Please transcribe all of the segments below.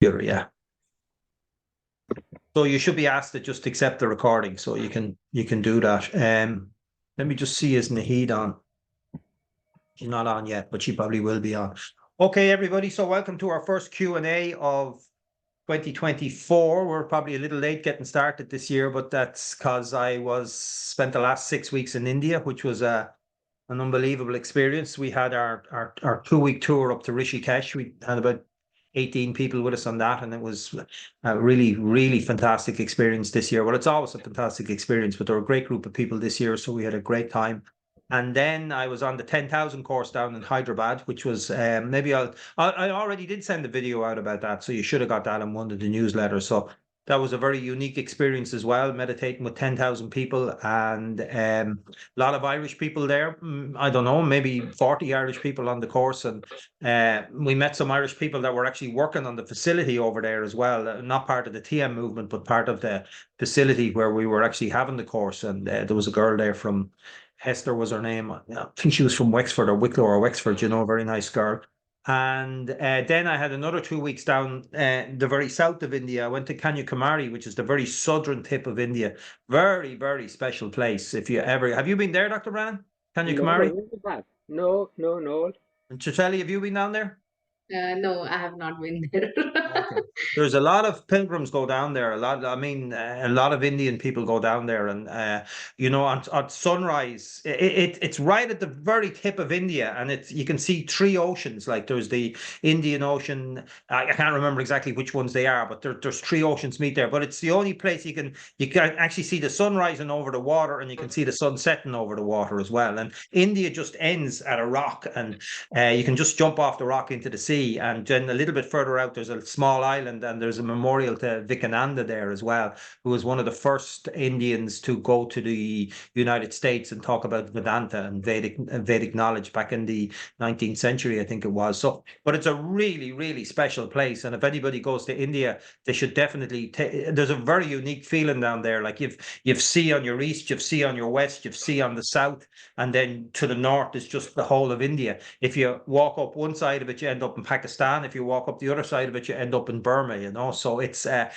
computer, yeah. So you should be asked to just accept the recording, so you can do that. Let me just see, is Naheed on? She's not on yet, but she probably will be on. Okay, everybody. So welcome to our first Q&A of 2024. We're probably a little late getting started this year, but that's because I spent the last 6 weeks in India, which was an unbelievable experience. We had our 2-week tour up to Rishikesh. We had about 18 people with us on that, and it was a really, really fantastic experience this year. Well, it's always a fantastic experience, but there were a great group of people this year, so we had a great time. And then I was on the 10,000 course down in Hyderabad, which was maybe I already did send a video out about that, so you should have got that in one of the newsletters. So that was a very unique experience as well, meditating with 10,000 people, and a lot of Irish people there. I don't know, maybe 40 Irish people on the course. And we met some Irish people that were actually working on the facility over there as well, not part of the TM movement, but part of the facility where we were actually having the course. And there was a girl there from, Hester was her name. I think she was from Wexford or Wicklow or Wexford, a very nice girl. And then I had another 2 weeks down the very south of India. I went to Kanyakumari, which is the very southern tip of India. Very, very special place. If you ever have you been there, Dr. Brannan? Kanyakumari? No. And Chitali, have you been down there? No, I have not been there. Okay. There's a lot of pilgrims go down there. A lot of Indian people go down there, and on sunrise, it's right at the very tip of India, and you can see 3 oceans. Like there's the Indian Ocean. I can't remember exactly which ones they are, but there's 3 oceans meet there. But it's the only place you can actually see the sun rising over the water, and you can see the sun setting over the water as well. And India just ends at a rock, and you can just jump off the rock into the sea. And then a little bit further out, there's a small island, and there's a memorial to Vivekananda there as well, who was one of the first Indians to go to the United States and talk about Vedanta and Vedic knowledge back in the 19th century, I think it was. So, but it's a really, really special place. And if anybody goes to India, they should definitely there's a very unique feeling down there. Like you've sea on your east, you've sea on your west, you've sea on the south, and then to the north is just the whole of India. If you walk up one side of it, you end up in Pakistan. If you walk up the other side of it, you end up in Burma, so it's a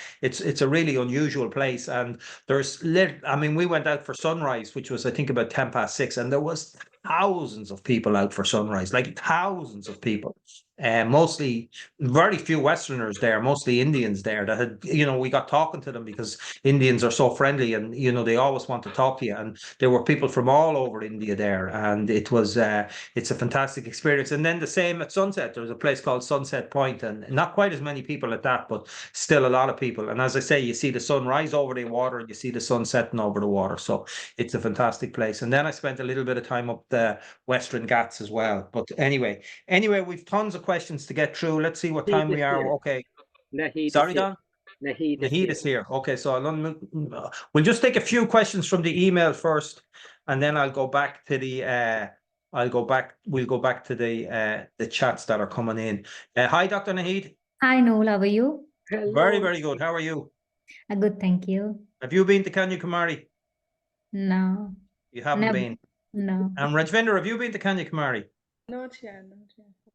really unusual place. And we went out for sunrise, which was I think about 6:10, and there was thousands of people out for sunrise, like thousands of people. Mostly very few Westerners there, mostly Indians there that had, we got talking to them because Indians are so friendly, and they always want to talk to you. And there were people from all over India there, and it's a fantastic experience. And then the same at sunset, there's a place called Sunset Point, and not quite as many people at that, but still a lot of people. And as I say, you see the sun rise over the water, and you see the sun setting over the water. So it's a fantastic place. And then I spent a little bit of time up the Western Ghats as well. But anyway, we've tons of questions to get through. Let's see what time we are. Okay. Sorry, Don? Naheed is here. Okay, so we'll just take a few questions from the email first, and then I'll go back to the we'll go back to the chats that are coming in. Hi, Dr. Naheed. Hi, Noel. How are you? Hello. Very, very good. How are you? Good, thank you. Have you been to Kanyakumari? No. You haven't Never. been? No. Rajvinder, have you been to Kanyakumari? Not yet.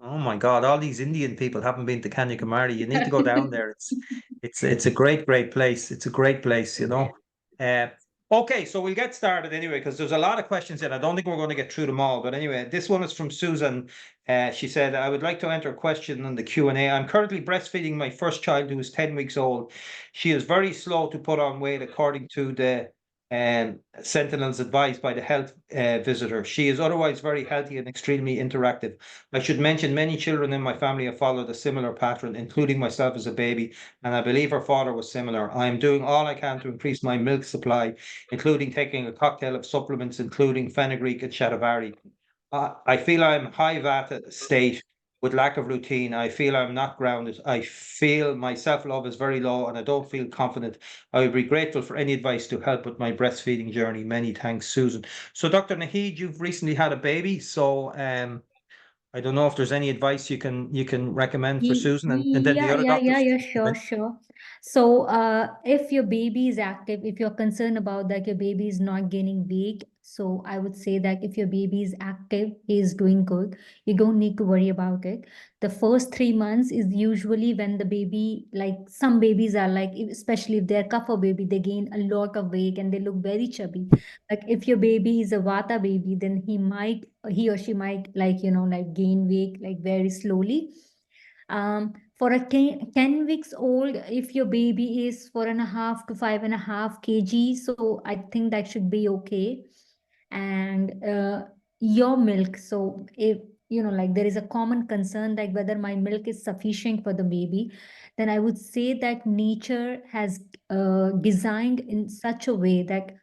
Oh my God! All these Indian people haven't been to Kanyakumari. You need to go down there. It's a great place. It's a great place, Okay, so we'll get started anyway, because there's a lot of questions in. I don't think we're going to get through them all, but anyway, this one is from Susan. She said, "I would like to enter a question on the Q&A. I'm currently breastfeeding my first child, who is 10 weeks old. She is very slow to put on weight, according to the Sentinel's advice by the health visitor. She is otherwise very healthy and extremely interactive. I should mention many children in my family have followed a similar pattern, including myself as a baby, and I believe her father was similar. I am doing all I can to increase my milk supply, including taking a cocktail of supplements, including fenugreek and shatavari. I feel I'm high Vata state with lack of routine. I feel I'm not grounded. I feel my self-love is very low, and I don't feel confident. I would be grateful for any advice to help with my breastfeeding journey. Many thanks, Susan." So, Dr. Naheed, you've recently had a baby, so I don't know if there's any advice you can recommend for Susan, and then the other doctors. Sure. So, if your baby is active, if you're concerned about that your baby is not gaining weight, So I would say that if your baby is active, he is doing good, you don't need to worry about it. The first 3 months is usually when the baby, like some babies are like, especially if they're cough baby, they gain a lot of weight and they look very chubby. Like if your baby is a Vata baby, then he or she might like, like gain weight like very slowly. For a 10 weeks old, if your baby is 4.5 to 5.5 kg, so I think that should be okay. And your milk, so if like there is a common concern like whether my milk is sufficient for the baby, then I would say that nature has designed in such a way that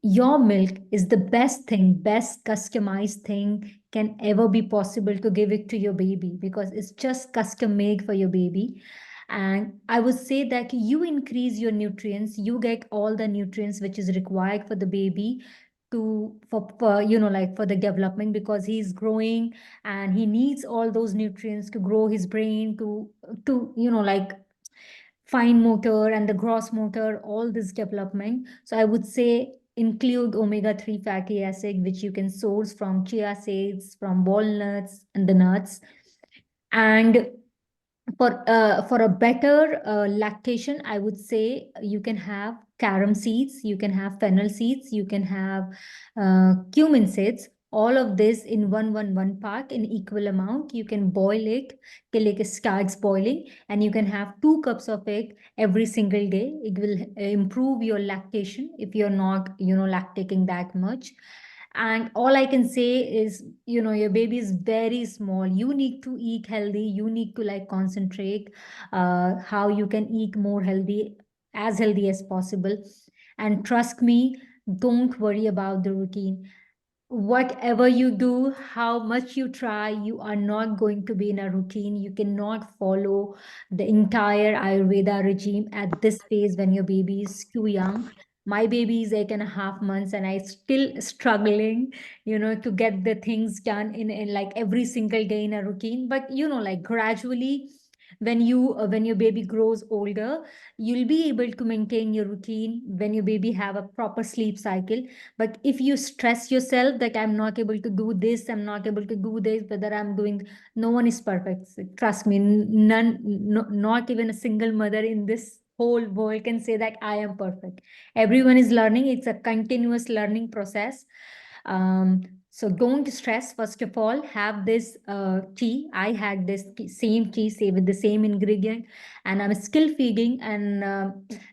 your milk is the best customized thing can ever be possible to give it to your baby, because it's just custom made for your baby. And I would say that you increase your nutrients, you get all the nutrients which is required for the baby for like for the development, because he's growing and he needs all those nutrients to grow his brain, to like fine motor and the gross motor, all this development. So I would say include omega-3 fatty acid, which you can source from chia seeds, from walnuts and the nuts. And for a better lactation, I would say you can have carom seeds, you can have fennel seeds, you can have cumin seeds. All of this in one part in equal amount. You can boil it till it starts boiling, and you can have 2 cups of it every single day. It will improve your lactation if you're not, lactating that much. And all I can say is, your baby is very small, you need to eat healthy, you need to like concentrate how you can eat more healthy, as healthy as possible. And trust me, don't worry about the routine. Whatever you do, how much you try, you are not going to be in a routine. You cannot follow the entire Ayurveda regime at this phase when your baby is too young. My baby is 8.5 months and I still struggling, to get the things done in like every single day in a routine. But like gradually, when your baby grows older, you'll be able to maintain your routine when your baby have a proper sleep cycle. But if you stress yourself that I'm not able to do this, I'm not able to do this, whether I'm doing, no one is perfect. Trust me, none, no, not even a single mother in this whole world can say that I am perfect. Everyone is learning. It's a continuous learning process. So don't stress. First of all, have this tea. I had this same tea, say with the same ingredient, and I'm still feeding. And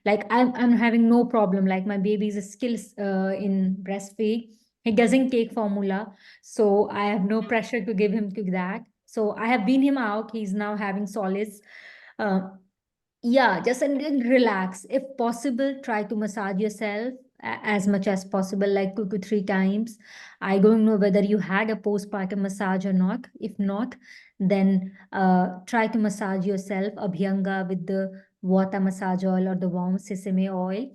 like I'm having no problem. Like my baby is still in breastfeed. He doesn't take formula, so I have no pressure to give him to that. So I have been him out. He's now having solids. Uh, yeah, just and then relax. If possible, try to massage yourself as much as possible, like 2 to 3 times. I don't know whether you had a postpartum massage or not. If not, then try to massage yourself abhyanga with the Vata massage oil or the warm sesame oil,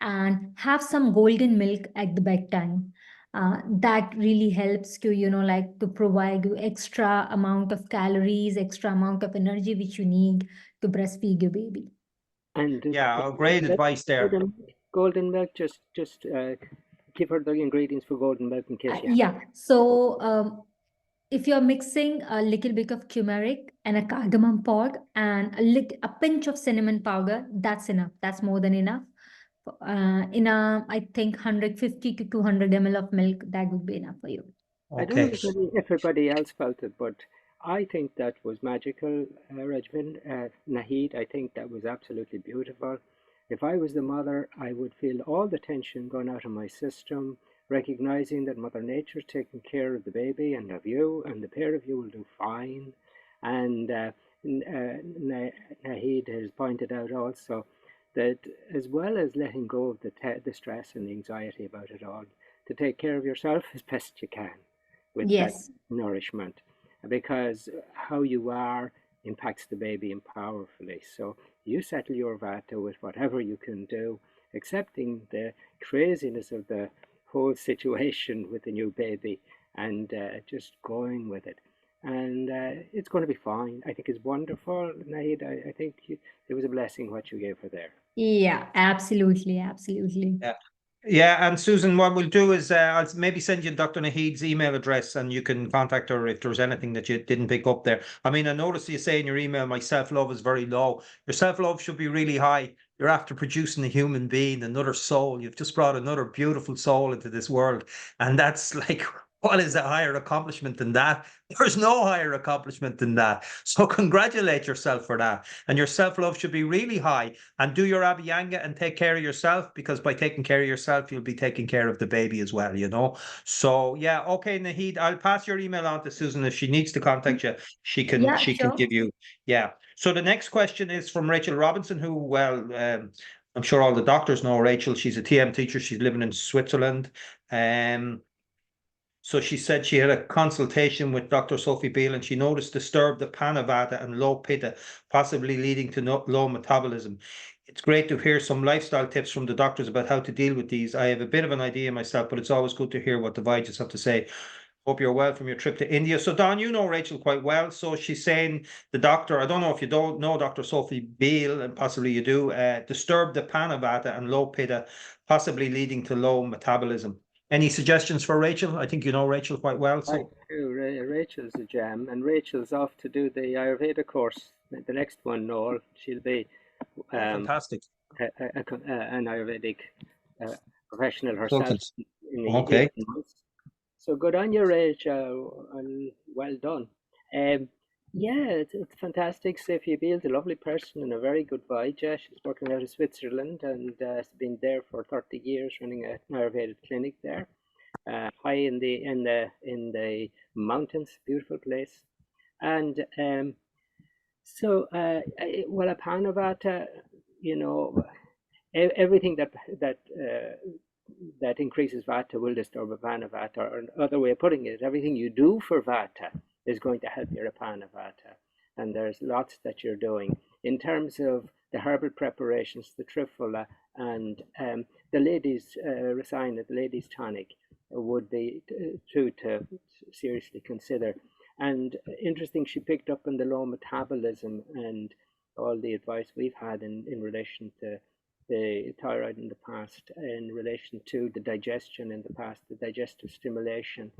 and have some golden milk at the bedtime. That really helps to, like to provide you extra amount of calories, extra amount of energy which you need to breastfeed your baby. And Yeah, great advice there. golden milk, just give her the ingredients for golden milk in case you have. Yeah. So if you're mixing a little bit of turmeric and a cardamom pod and a pinch of cinnamon powder, that's enough. That's more than enough. In I think 150 to 200 ml of milk, that would be enough for you. I don't know Okay. if everybody else felt it, but I think that was magical, regimen. Nahid, I think that was absolutely beautiful. If I was the mother, I would feel all the tension going out of my system, recognizing that Mother Nature's taking care of the baby and of you, and the pair of you will do fine. And Nahid has pointed out also that as well as letting go of the stress and the anxiety about it all, to take care of yourself as best you can with that Yes. nourishment, because how you are impacts the baby powerfully. So you settle your Vata with whatever you can do, accepting the craziness of the whole situation with the new baby, and just going with it. And it's going to be fine. I think it's wonderful, Naid. I think it was a blessing what you gave her there. Yeah, absolutely. Absolutely. Yeah. Yeah, and Susan, what we'll do is I'll maybe send you Dr. Naheed's email address and you can contact her if there's anything that you didn't pick up there. I mean, I noticed you say in your email, my self-love is very low. Your self-love should be really high. You're after producing a human being, another soul. You've just brought another beautiful soul into this world. And that's like, what is a higher accomplishment than that? There's no higher accomplishment than that. So congratulate yourself for that. And your self-love should be really high. And do your Abhyanga and take care of yourself, because by taking care of yourself, you'll be taking care of the baby as well, you know? So yeah, okay, Naheed, I'll pass your email on to Susan. If she needs to contact you, Yeah, she can sure. give you, yeah. So the next question is from Rachel Robinson, who, well, I'm sure all the doctors know Rachel. She's a TM teacher. She's living in Switzerland. Um, so she said she had a consultation with Dr. Sophie Beale and she noticed disturbed Apana Vata and low pitta, possibly leading to low metabolism. It's great to hear some lifestyle tips from the doctors about how to deal with these. I have a bit of an idea myself, but it's always good to hear what the Vajas have to say. Hope you're well from your trip to India. So Don, you know Rachel quite well. So she's saying the doctor, I don't know if you don't know Dr. Sophie Beale, and possibly you do, disturbed Apana Vata and low pitta, possibly leading to low metabolism. Any suggestions for Rachel? I think you know Rachel quite well. I So do. Rachel's a gem, and Rachel's off to do the Ayurveda course. The next one, Noel, she'll be oh, um, fantastic. an Ayurvedic professional herself Consultants. in the Okay. 18 months. So good on you, Rachel, and well done. Um, yeah, it's fantastic. Sophia Beale's a lovely person and a very good Vaija. She's working out of Switzerland and has been there for 30 years, running an Ayurvedic clinic there, high in the mountains, beautiful place. And well, Apana Vata, you know, everything that increases Vata will disturb Apana Vata, or another way of putting it, everything you do for Vata is going to help your Apana Vata. And there's lots that you're doing. In terms of the herbal preparations, the Triphala and the ladies' Rasayana, the ladies' tonic, would be two to seriously consider. And interesting, she picked up on the low metabolism and all the advice we've had in relation to the thyroid in the past, in relation to the digestion in the past, the digestive stimulation.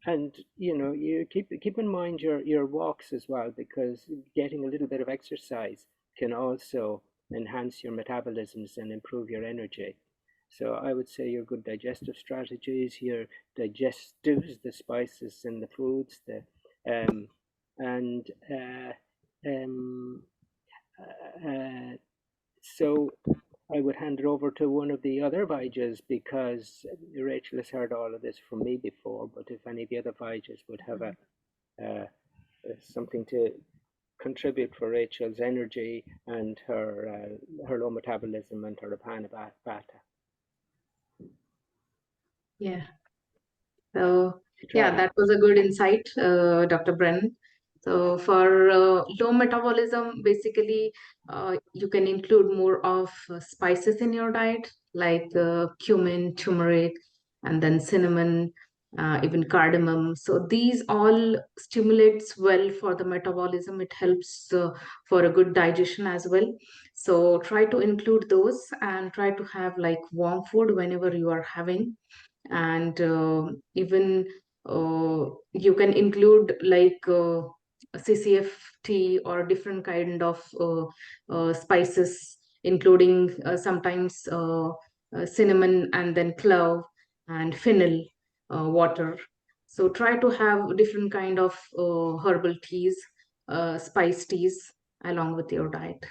And you keep in mind your walks as well, because getting a little bit of exercise can also enhance your metabolisms and improve your energy. So I would say your good digestive strategies, your digestives, the spices and the foods, the and um, so I would hand it over to one of the other Vajas, because Rachel has heard all of this from me before. But if any of the other Vajas would have something to contribute for Rachel's energy and her low metabolism and her Apana Vata. Yeah. So yeah, that was a good insight, Dr. Brennan. So for low metabolism, basically, you can include more of spices in your diet, like cumin, turmeric, and then cinnamon, even cardamom. So these all stimulates well for the metabolism. It helps for a good digestion as well. So try to include those and try to have like warm food whenever you are having. And even you can include like CCF tea or different kind of spices, including sometimes cinnamon and then clove and fennel water. So try to have different kind of herbal teas, spice teas along with your diet.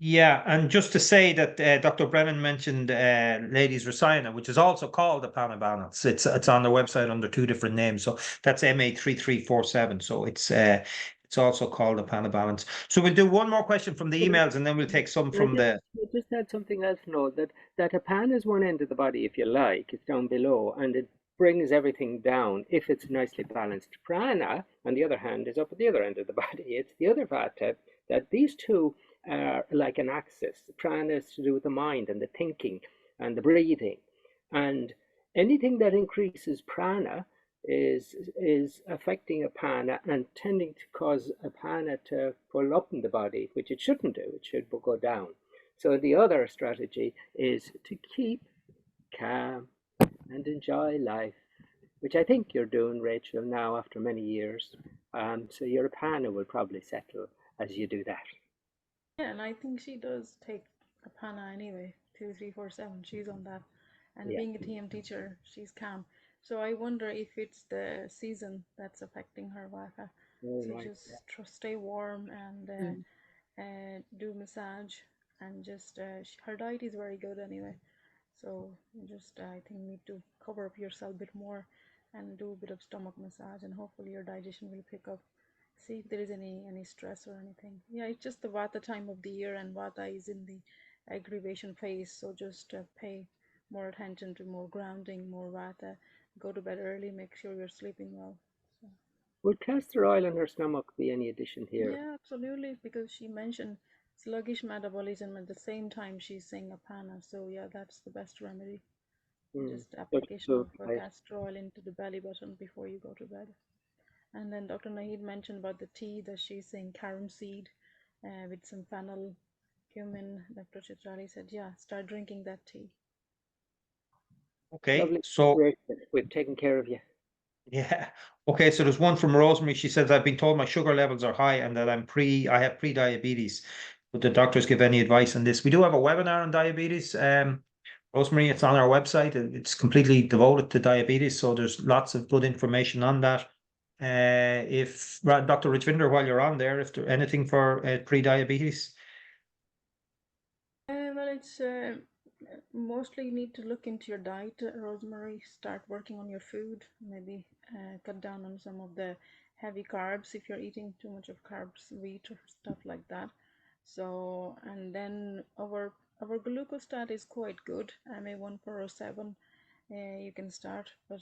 Yeah, and just to say that Dr. Brennan mentioned Ladies Rasayana, which is also called the Panabana. It's on their website under two different names. So that's MA3347. So it's also called the Panabalance. So we'll do one more question from the emails and then we'll take some from the. Just add something else, Noel, that Apana is one end of the body, if you like, it's down below, and it brings everything down if it's nicely balanced. Prana, on the other hand, is up at the other end of the body. It's the other Vata, that these two are like an axis. Prana is to do with the mind and the thinking and the breathing. And anything that increases prana is affecting Apana and tending to cause Apana to pull up in the body, which it shouldn't do. It should go down. So the other strategy is to keep calm and enjoy life, which I think you're doing, Rachel, now after many years. So your Apana will probably settle as you do that. Yeah, and I think she does take Apana anyway, 2347. She's on that. And Yeah. being a TM teacher, she's calm. So I wonder if it's the season that's affecting her Vata. Oh, So right. just stay warm and do massage and just her diet is very good anyway. So you just I think need to cover up yourself a bit more and do a bit of stomach massage, and hopefully your digestion will pick up. See if there is any stress or anything. Yeah, it's just the Vata time of the year, and Vata is in the aggravation phase. So just pay more attention to more grounding, more Vata. Go to bed early. Make sure you're sleeping well. So. Would castor oil in her stomach be any addition here? Yeah, absolutely, because she mentioned sluggish metabolism at the same time she's saying Apana. So yeah, that's the best remedy. Just application So, of castor oil into the belly button before you go to bed. And then Dr. Nahid mentioned about the tea that she's saying carom seed with some fennel, cumin. Dr. Chitrali said, yeah, start drinking that tea. Okay, lovely. so We've taken care of you. yeah. Okay, so there's one from Rosemary. She says, I've been told my sugar levels are high and that I have pre-diabetes. Would the doctors give any advice on this? We do have a webinar on diabetes. Rosemary, it's on our website. It's completely devoted to diabetes, so there's lots of good information on that. If Dr. Richvinder, while you're on there, if there's anything for pre-diabetes? Well, it's mostly you need to look into your diet, Rosemary. Start working on your food. Maybe cut down on some of the heavy carbs if you're eating too much of carbs, wheat or stuff like that. So, and then our glucostat is quite good. MA1407. You can start, but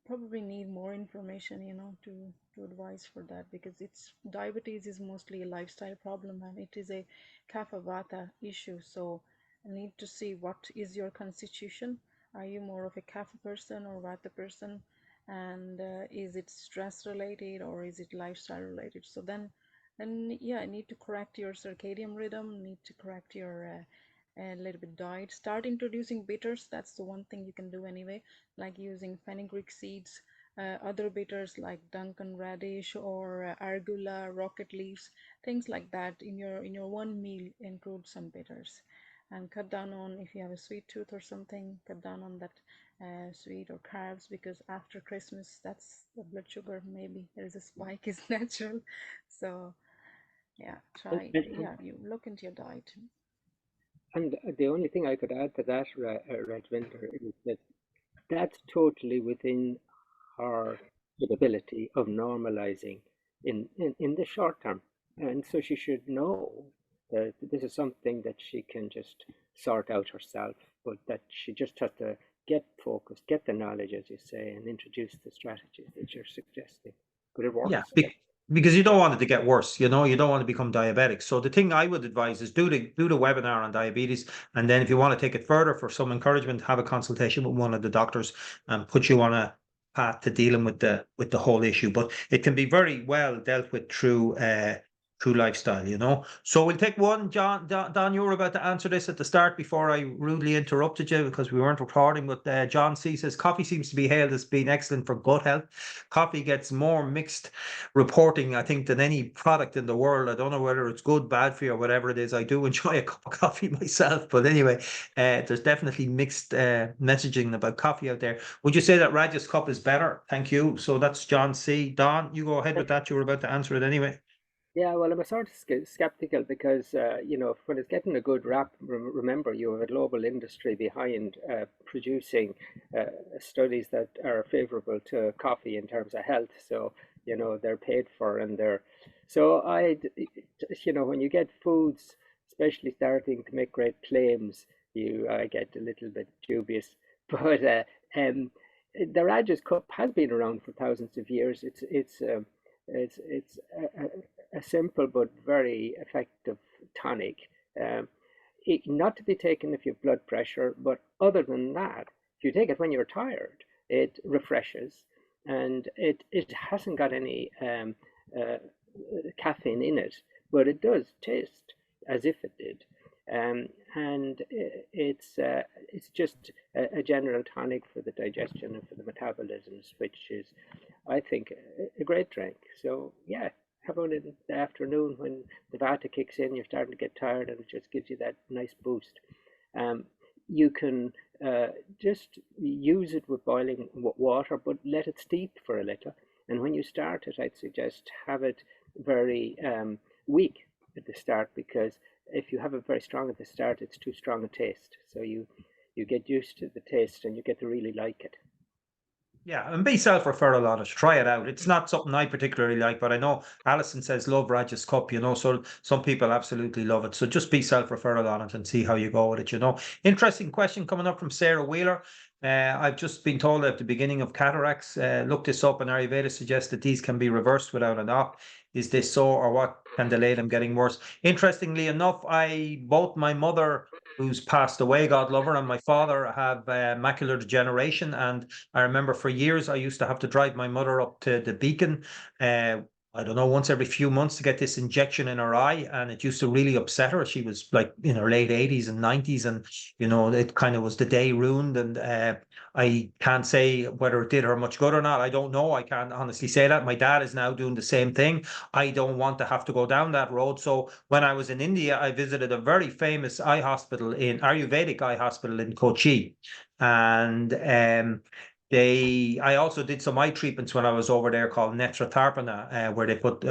probably need more information, to advise for that, because it's diabetes is mostly a lifestyle problem and it is a kapha vata issue. So I need to see what is your constitution. Are you more of a kapha person or vata person, and is it stress related or is it lifestyle related? So then yeah, I need to correct your circadian rhythm, need to correct your a little bit diet. Start introducing bitters. That's the one thing you can do anyway, like using fenugreek seeds, other bitters like Duncan radish or arugula, rocket leaves, things like that. In your one meal, include some bitters, and cut down on, if you have a sweet tooth or something, cut down on that sweet or carbs, because after Christmas, that's the blood sugar. Maybe there is a spike is natural. So yeah, you look into your diet. And the only thing I could add to that, Rajvinder, is that that's totally within her capability of normalizing in the short term. And so she should know that this is something that she can just sort out herself, but that she just has to get focused, get the knowledge, as you say, and introduce the strategies that you're suggesting. But it works. Yeah, because you don't want it to get worse, you don't want to become diabetic. So the thing I would advise is do the webinar on diabetes, and then if you want to take it further for some encouragement, have a consultation with one of the doctors and put you on a path to dealing with the whole issue. But it can be very well dealt with through lifestyle. So we'll take one. Don, you were about to answer this at the start before I rudely interrupted you because we weren't recording. But John C says coffee seems to be hailed as being excellent for gut health. Coffee gets more mixed reporting, I think, than any product in the world. I don't know whether it's good, bad for you, or whatever it is. I do enjoy a cup of coffee myself, but anyway, there's definitely mixed messaging about coffee out there. Would you say that Raj's cup is better? Thank you. So that's John C. Don, you go ahead with that. You were about to answer it anyway. Yeah, well, I'm a sort of skeptical because, when it's getting a good rap, remember you have a global industry behind producing studies that are favorable to coffee in terms of health. So, they're paid for and so when you get foods, especially starting to make great claims, I get a little bit dubious. But the Raj's cup has been around for thousands of years. It's a simple but very effective tonic. Not to be taken if you have blood pressure, but other than that, if you take it when you're tired, it refreshes, and it hasn't got any caffeine in it, but it does taste as if it did. And it's just a general tonic for the digestion and for the metabolisms, which is, I think, a great drink. So yeah, have one in the afternoon when the Vata kicks in, you're starting to get tired, and it just gives you that nice boost. You can just use it with boiling water, but let it steep for a little. And when you start it, I'd suggest have it very weak at the start, because if you have it very strong at the start, it's too strong a taste. So you get used to the taste and you get to really like it. Yeah, and be self-referral on it. Try it out. It's not something I particularly like, but I know Alison says love Raj's cup, so some people absolutely love it. So just be self-referral on it and see how you go with it. Interesting question coming up from Sarah Wheeler. I've just been told at the beginning of cataracts, look this up, and Ayurveda suggests that these can be reversed without an op. Is this so, or what can delay them getting worse? Interestingly enough, both my mother, who's passed away, God love her, and my father have macular degeneration. And I remember for years I used to have to drive my mother up to the Beacon, I don't know, once every few months to get this injection in her eye, and it used to really upset her. She was like in her late 80s and 90s, and it kind of was the day ruined. And I can't say whether it did her much good or not. I don't know. I can't honestly say that. My dad is now doing the same thing. I don't want to have to go down that road. So when I was in India, I visited a very famous eye hospital, Ayurvedic eye hospital in Kochi, and I also did some eye treatments when I was over there called Netra, where they put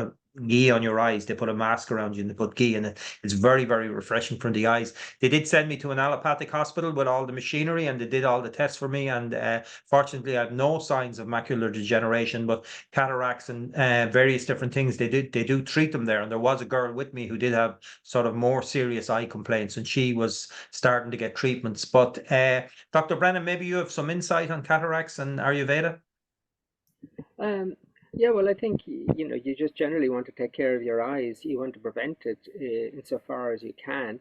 ghee on your eyes. They put a mask around you and they put ghee in it. It's very, very refreshing for the eyes. They did send me to an allopathic hospital with all the machinery, and they did all the tests for me. And fortunately, I have no signs of macular degeneration, but cataracts and various different things, they do treat them there. And there was a girl with me who did have sort of more serious eye complaints, and she was starting to get treatments. But Dr. Brennan, maybe you have some insight on cataracts and Ayurveda? Yeah, well, I think you just generally want to take care of your eyes. You want to prevent it insofar as you can.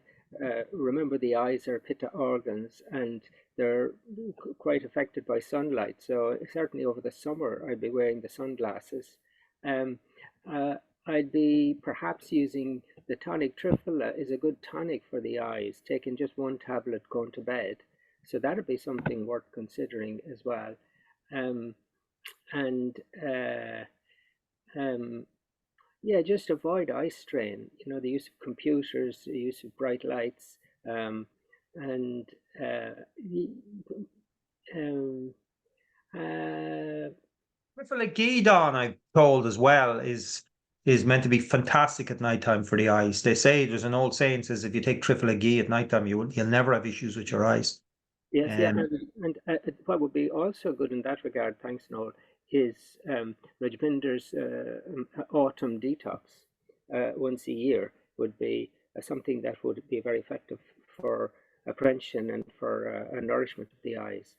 Remember, the eyes are pitta organs, and they're quite affected by sunlight. So certainly over the summer, I'd be wearing the sunglasses. I'd be perhaps using the tonic Triphala is a good tonic for the eyes, taking just one tablet going to bed. So that'd be something worth considering as well. Yeah, just avoid eye strain. The use of computers, the use of bright lights, and Like ghee, Don, I'm told as well, is meant to be fantastic at nighttime for the eyes. They say there's an old saying says if you take trifle ghee at nighttime, you'll never have issues with your eyes. Yes, yeah, and what would be also good in that regard, thanks, Noel, is Rajvinder's autumn detox once a year would be something that would be very effective for prevention and for nourishment of the eyes.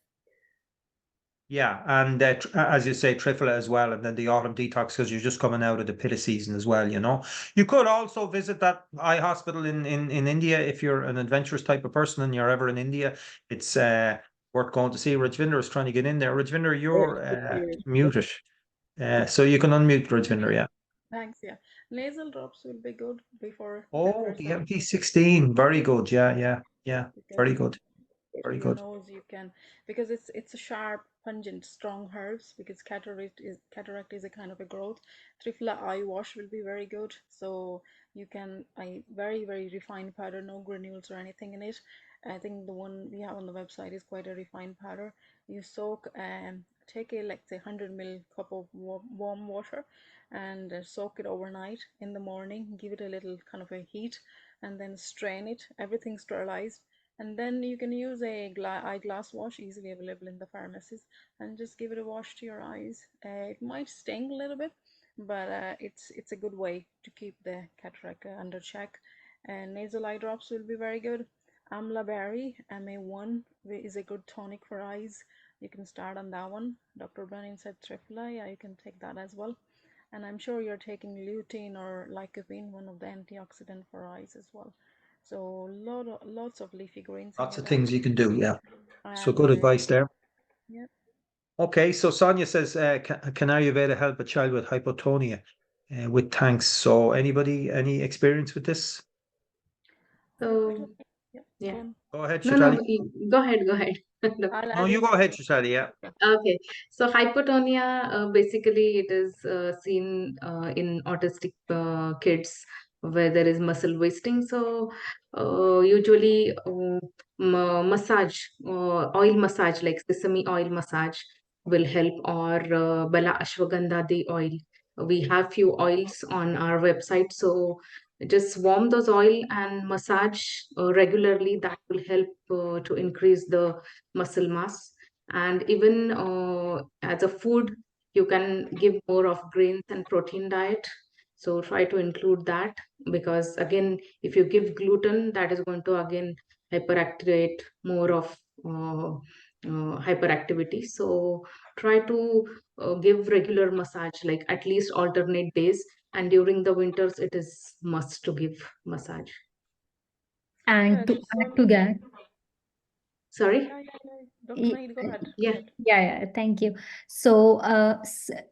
Yeah, and as you say, Triphala as well, and then the autumn detox, because you're just coming out of the pitta season as well. You could also visit that eye hospital in India if you're an adventurous type of person and you're ever in India. It's worth going to see. Rajvinder is trying to get in there. Rajvinder, you're muted, so you can unmute Rajvinder. Yeah. Thanks. Yeah, nasal drops will be good before. Oh, the MT16, very good. Yeah. Very good. Very your good. nose you can, because it's a sharp, pungent, strong herbs, because cataract is a kind of a growth. Triphala eye wash will be very good. So you can, very, very refined powder, no granules or anything in it. I think the one we have on the website is quite a refined powder. You soak take a, like, say, 100 ml cup of warm water, and soak it overnight. In the morning, give it a little kind of a heat, and then strain it, everything sterilized. And then you can use a eyeglass wash, easily available in the pharmacies, and just give it a wash to your eyes. It might sting a little bit, but it's a good way to keep the cataract under check. Nasal eye drops will be very good. Amla berry, MA1, is a good tonic for eyes. You can start on that one. Dr. Brennan said Triphala, yeah, you can take that as well. And I'm sure you're taking lutein or lycopene, one of the antioxidant for eyes as well. So lots of leafy greens. Lots of things you can do. Yeah. So And good advice there. yeah. Okay, so Sonia says, can Ayurveda help a child with hypotonia? With thanks. So any experience with this? So Yeah, yeah. go on. Go ahead, No, Shitali. go ahead, go ahead. I'll No, add you in go as ahead, well. Shitali. Yeah. Okay, so hypotonia, basically it is seen in autistic kids where there is muscle wasting. So usually massage, oil massage like sesame oil massage will help, or Bala Ashwagandha oil. We have few oils on our website, so just warm those oil and massage regularly. That will help to increase the muscle mass. And even as a food, you can give more of grains and protein diet, so try to include that, because again, if you give gluten, that is going to again hyperactivate more of hyperactivity. So try to give regular massage, like at least alternate days, and during the winters it is must to give massage. And Yeah, to just add to that, Sorry. yeah. Dr. Y- Naid, go ahead. Go Yeah. ahead. yeah, thank you. So,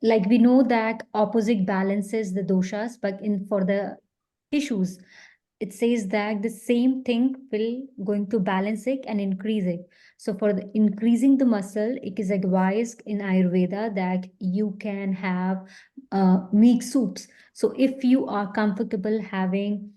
like we know that opposite balances the doshas, but in for the tissues, it says that the same thing will going to balance it and increase it. So for the increasing the muscle, it is advised in Ayurveda that you can have meat soups. So if you are comfortable having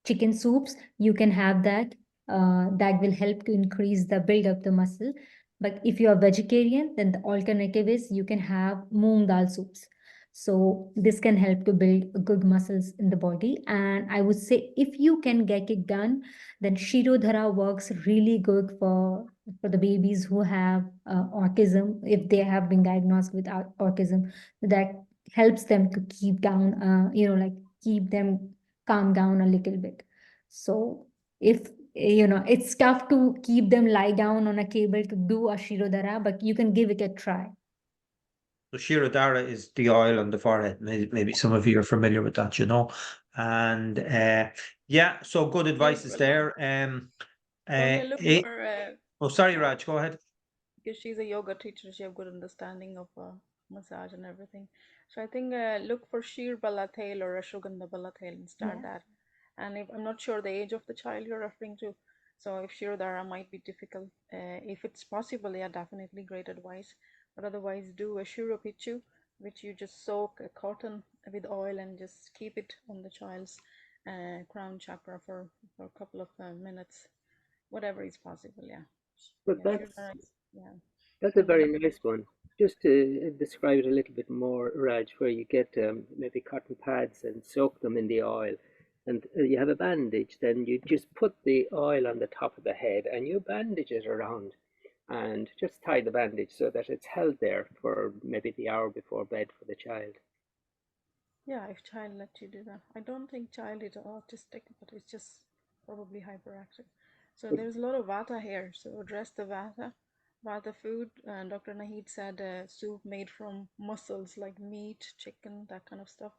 chicken soups, you can have that. That will help to increase the build of the muscle. But if you are vegetarian, then the alternative is you can have moong dal soups. So this can help to build good muscles in the body. And I would say if you can get it done, then Shirodhara works really good for the babies who have autism, if they have been diagnosed with autism. That helps them to keep down, like keep them calm down a little bit. So if it's tough to keep them lie down on a cable to do a Shirodhara, but you can give it a try. So Shirodara is the oil on the forehead. Maybe some of you are familiar with that, And yeah, so good advice is there. Sonia, look for Oh, sorry, sorry, Raj, go ahead. because she's a yoga teacher, she have good understanding of massage and everything. So I think look for sheer balatail or ashwagandha balatail and start Yeah. that. And if I'm not sure the age of the child you're referring to, so if Shirodhara might be difficult, if it's possible, yeah, definitely great advice. But otherwise, do a Shiropichu, which you just soak a cotton with oil and just keep it on the child's crown chakra for a couple of minutes, whatever is possible. Yeah, But yeah, that's Shirodhara is, yeah. that's a Something very that nice one. Just to describe it a little bit more, Raj, where you get maybe cotton pads and soak them in the oil, and you have a bandage. Then you just put the oil on the top of the head and you bandage it around, and just tie the bandage so that it's held there for maybe the hour before bed for the child. yeah, if child let you do that. I don't think child is autistic, but it's just probably hyperactive. So there's a lot of Vata here. So address the Vata. Vata food. And Dr. Nahid said soup made from muscles like meat, chicken, that kind of stuff.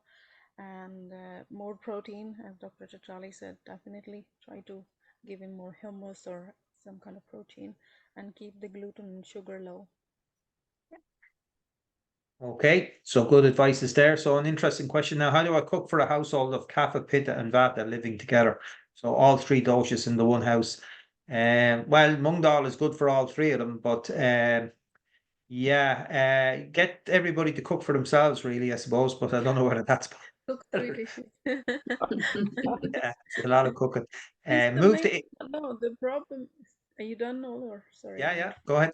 And more protein, as Dr. Chachali said, definitely try to give him more hummus or some kind of protein and keep the gluten and sugar low. Okay, so good advice is there. So an interesting question now. How do I cook for a household of Kapha, Pitta, and Vata living together? So all three doshas in the one house. Well, mung dal is good for all three of them, but yeah, get everybody to cook for themselves, really, I suppose. But I don't know whether that's Cook three dishes. yeah, it's a lot of cooking. This the Move main to no, the problem are you done all or sorry, yeah, I'm yeah. interrupting. Go ahead.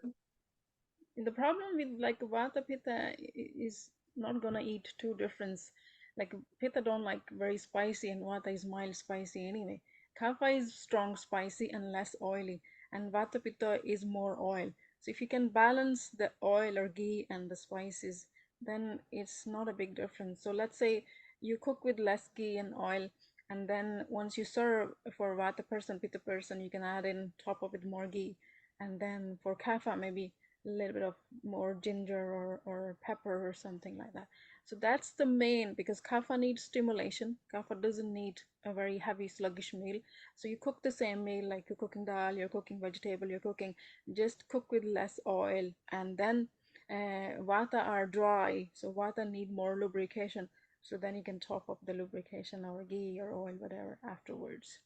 The problem with like Vata Pitta is not gonna eat two difference. Like Pitta don't like very spicy and Vata is mild spicy anyway. Kapha is strong spicy and less oily, and Vata Pitta is more oil. So if you can balance the oil or ghee and the spices, then it's not a big difference. So let's say you cook with less ghee and oil, and then once you serve for Vata person, Pitta person, you can add in top of it more ghee, and then for Kapha maybe a little bit of more ginger or pepper or something like that. So that's the main, because kapha needs stimulation. Kapha doesn't need a very heavy sluggish meal. So you cook the same meal like you're cooking dal, you're cooking vegetable, you're cooking, just cook with less oil. And then vata are dry, so vata need more lubrication. So then you can top up the lubrication or ghee or oil, whatever, afterwards.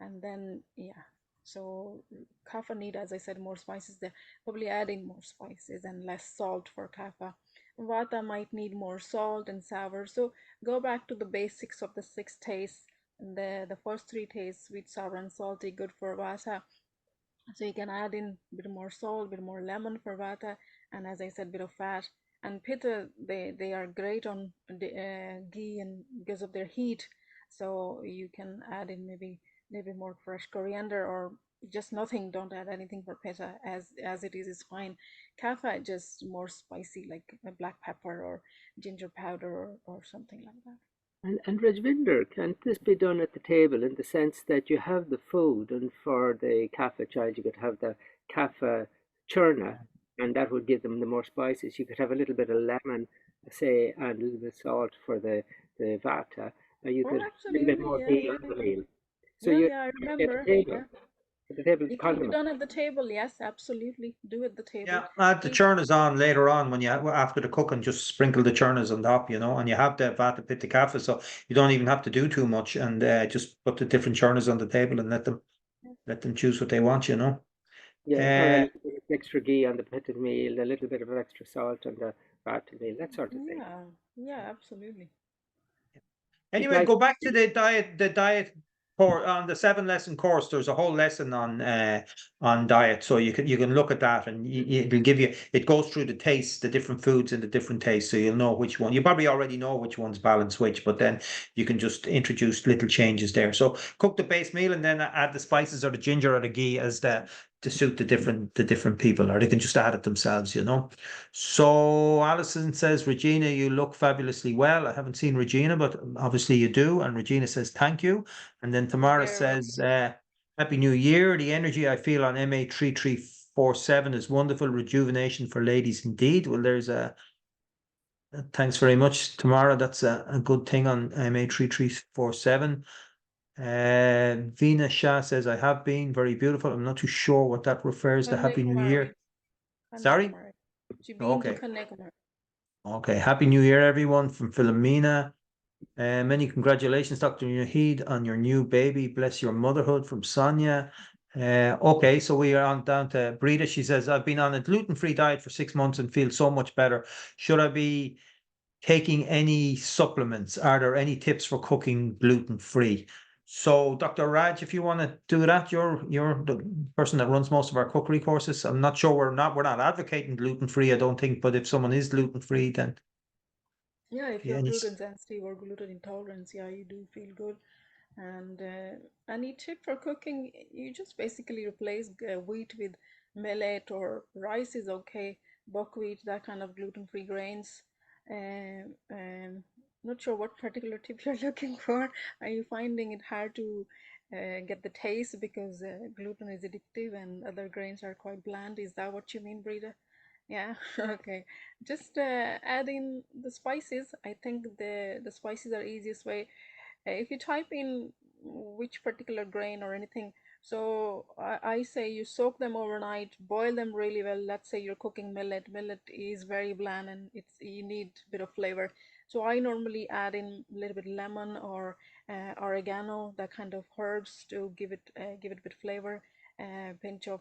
And then, yeah, so kapha need, as I said, more spices. They're probably adding more spices and less salt for kapha. Vata might need more salt and sour. So go back to the basics of the 6 tastes. The first 3 tastes, sweet, sour, and salty, good for Vata. So you can add in a bit more salt, a bit more lemon for Vata, and as I said, a bit of fat. And Pitta, they are great on the ghee and because of their heat. So you can add in maybe a little bit more fresh coriander or just nothing. Don't add anything for Pitta, as it is fine. Kapha just more spicy, like a black pepper or ginger powder or something like that. And Rajvinder, can this be done at the table in the sense that you have the food, and for the kapha child you could have the kapha churna, and that would give them the more spices. You could have a little bit of lemon, say, and a little bit of salt for the vata, and you Oh, could have a little bit absolutely, more yeah, ghee yeah, on the meal. So yeah, you yeah. I at remember. the table, Yeah. at the table It can be condiment. done at the table, yes, absolutely. Do at the table. Yeah, add the Eat. churnas on later on when you after the cooking, just sprinkle the churnas on top, and you have the Vata Pitta Kapha, so you don't even have to do too much, and just put the different churnas on the table and let them choose what they want. Yeah, or a Uh, little bit of extra ghee on the pitted meal, a little bit of extra salt on the vata meal, that sort of thing. Yeah, yeah, absolutely. It's Anyway, nice. go back to the diet. The diet course on the 7-lesson course. There's a whole lesson on diet, so you can look at that, and it'll give you. It goes through the tastes, the different foods and the different tastes, so you'll know which one. You probably already know which one's balanced which, but then you can just introduce little changes there. So cook the base meal and then add the spices or the ginger or the ghee as the to suit the different people, or they can just add it themselves. So Alison says, Regina, you look fabulously well. I haven't seen Regina, but obviously you do. And Regina says, thank you. And then You're Tamara very welcome. says, Happy New Year. The energy I feel on MA3347 is wonderful. Rejuvenation for ladies indeed. Well, there's thanks very much, Tamara. That's a good thing on MA3347. Vina Shah says, I have been very beautiful. I'm not too sure what that refers to. Happy New Kanyakumari. Year. Sorry? Kanyakumari. She been to Okay. Kanyakumari. Okay. Happy New Year, everyone, from Philomena. Many congratulations, Dr. Nahid, on your new baby. Bless your motherhood, from Sonia. Okay, so we are on down to Brita. She says, I've been on a gluten-free diet for 6 months and feel so much better. Should I be taking any supplements? Are there any tips for cooking gluten-free? So, Dr. Raj, if you want to do that, you're the person that runs most of our cookery courses. I'm not sure we're not advocating gluten-free, I don't think, but if someone is gluten-free, then Yeah, if yeah, you're gluten sensitive or gluten intolerance, yeah, you do feel good. And any tip for cooking, you just basically replace wheat with millet, or rice is okay, buckwheat, that kind of gluten-free grains. Not sure what particular tip you're looking for. Are you finding it hard to get the taste because gluten is addictive and other grains are quite bland? Is that what you mean, Brita? Yeah, okay. Just add in the spices. I think the spices are easiest way. If you type in which particular grain or anything, so I say you soak them overnight, boil them really well. Let's say you're cooking millet. Millet is very bland and you need a bit of flavor. So I normally add in a little bit lemon or oregano, that kind of herbs to give it a bit flavor. A pinch of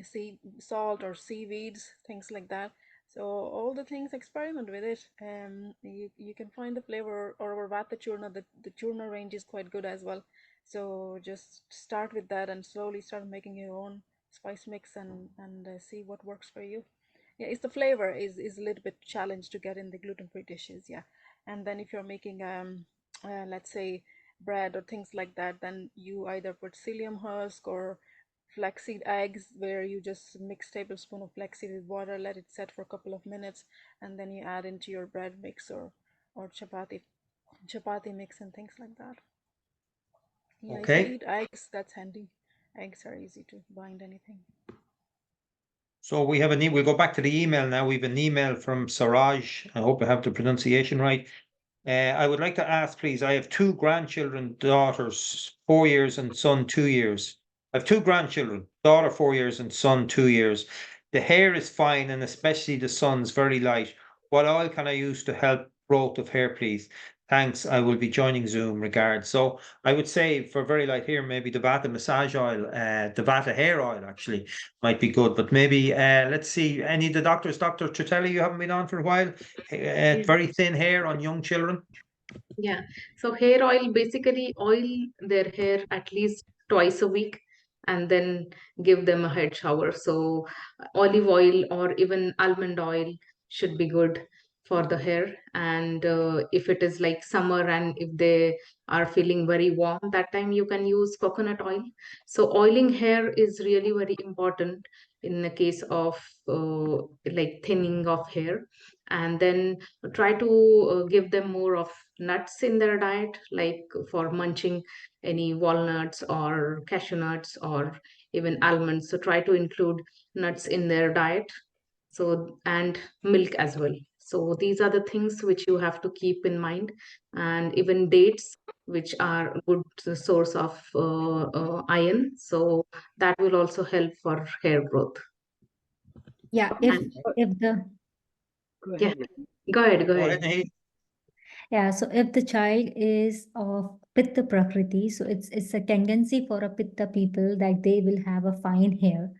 sea salt or seaweeds, things like that. So all the things, experiment with it. You can find the flavor, or Vata Churna. The Churna range is quite good as well. So just start with that and slowly start making your own spice mix and see what works for you. Yeah, it's the flavor is a little bit challenge to get in the gluten-free dishes. Yeah, and then if you're making let's say bread or things like that, then you either put psyllium husk or flaxseed eggs, where you just mix tablespoon of flaxseed with water, let it set for a couple of minutes, and then you add into your bread mix or chapati mix and things like that. Yeah, if you okay. eat eggs, that's handy. Eggs are easy to bind anything. So we have we'll go back to the email now. We have an email from Saraj. I hope I have the pronunciation right. I would like to ask, please, I have two grandchildren, daughters, 4 years, and son, 2 years. I have two grandchildren, daughter 4 years and son 2 years. The hair is fine, and especially the son's very light. What oil can I use to help growth of hair, please? Thanks. I will be joining Zoom. Regards. So I would say for very light hair, maybe the Vata massage oil, the Vata hair oil actually might be good. But maybe let's see. Any of the doctors, Dr. Tritelli, you haven't been on for a while. Very thin hair on young children. Yeah. So hair oil, basically oil their hair at least twice a week and then give them a head shower. So olive oil or even almond oil should be good for the hair. And if it is like summer and if they are feeling very warm, that time you can use coconut oil. So oiling hair is really very important in the case of like thinning of hair. And then try to give them more of nuts in their diet, like for munching any walnuts or cashew nuts or even almonds. So try to include nuts in their diet. So, and milk as well. So these are the things which you have to keep in mind, and even dates, which are good source of iron. So that will also help for hair growth. Yeah, And if the Go yeah, ahead. go ahead, go Go ahead. ahead, Naheed. Yeah, so if the child is of Pitta Prakriti, so it's a tendency for a Pitta people that they will have a fine hair.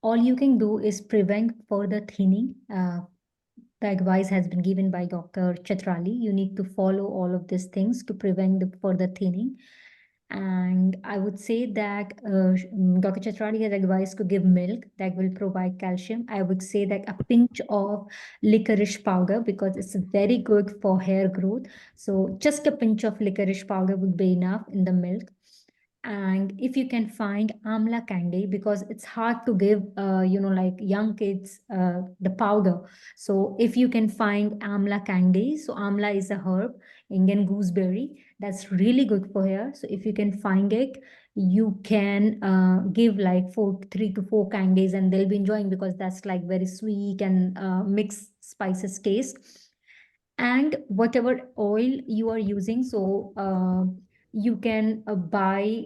All you can do is prevent further thinning. The advice has been given by Dr. Chatrali. You need to follow all of these things to prevent the further thinning. And I would say that Dr. Chatrali has advised to give milk that will provide calcium. I would say that a pinch of licorice powder, because it's very good for hair growth. So just a pinch of licorice powder would be enough in the milk. And if you can find amla candy, because it's hard to give like young kids the powder. So if you can find amla candy, so amla is a herb, Indian gooseberry, that's really good for hair. So if you can find it, you can give like 3 to 4 candies and they'll be enjoying, because that's like very sweet and mixed spices taste. And whatever oil you are using, so you can buy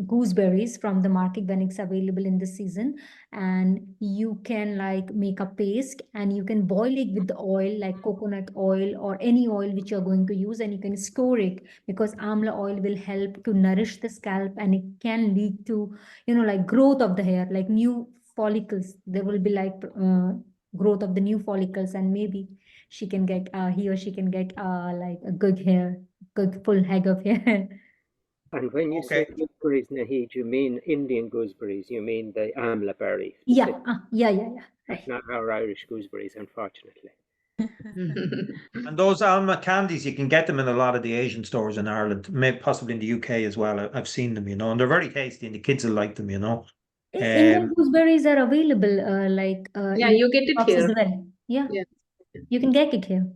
gooseberries from the market when it's available in the season, and you can like make a paste and you can boil it with the oil like coconut oil or any oil which you're going to use, and you can store it, because amla oil will help to nourish the scalp and it can lead to like growth of the hair, like new follicles. There will be like growth of the new follicles, and maybe he or she can get like a good hair, good full head of hair. And when you say Okay. gooseberries, Naheed, you mean Indian gooseberries. You mean the amla berry. Yeah, yeah. That's not our Irish gooseberries, unfortunately. And those almond candies, you can get them in a lot of the Asian stores in Ireland, maybe possibly in the UK as well. I've seen them, and they're very tasty, and the kids will like them. Indian gooseberries are available Yeah, in you get it shops as here. well. Yeah, Yeah, you can get it here.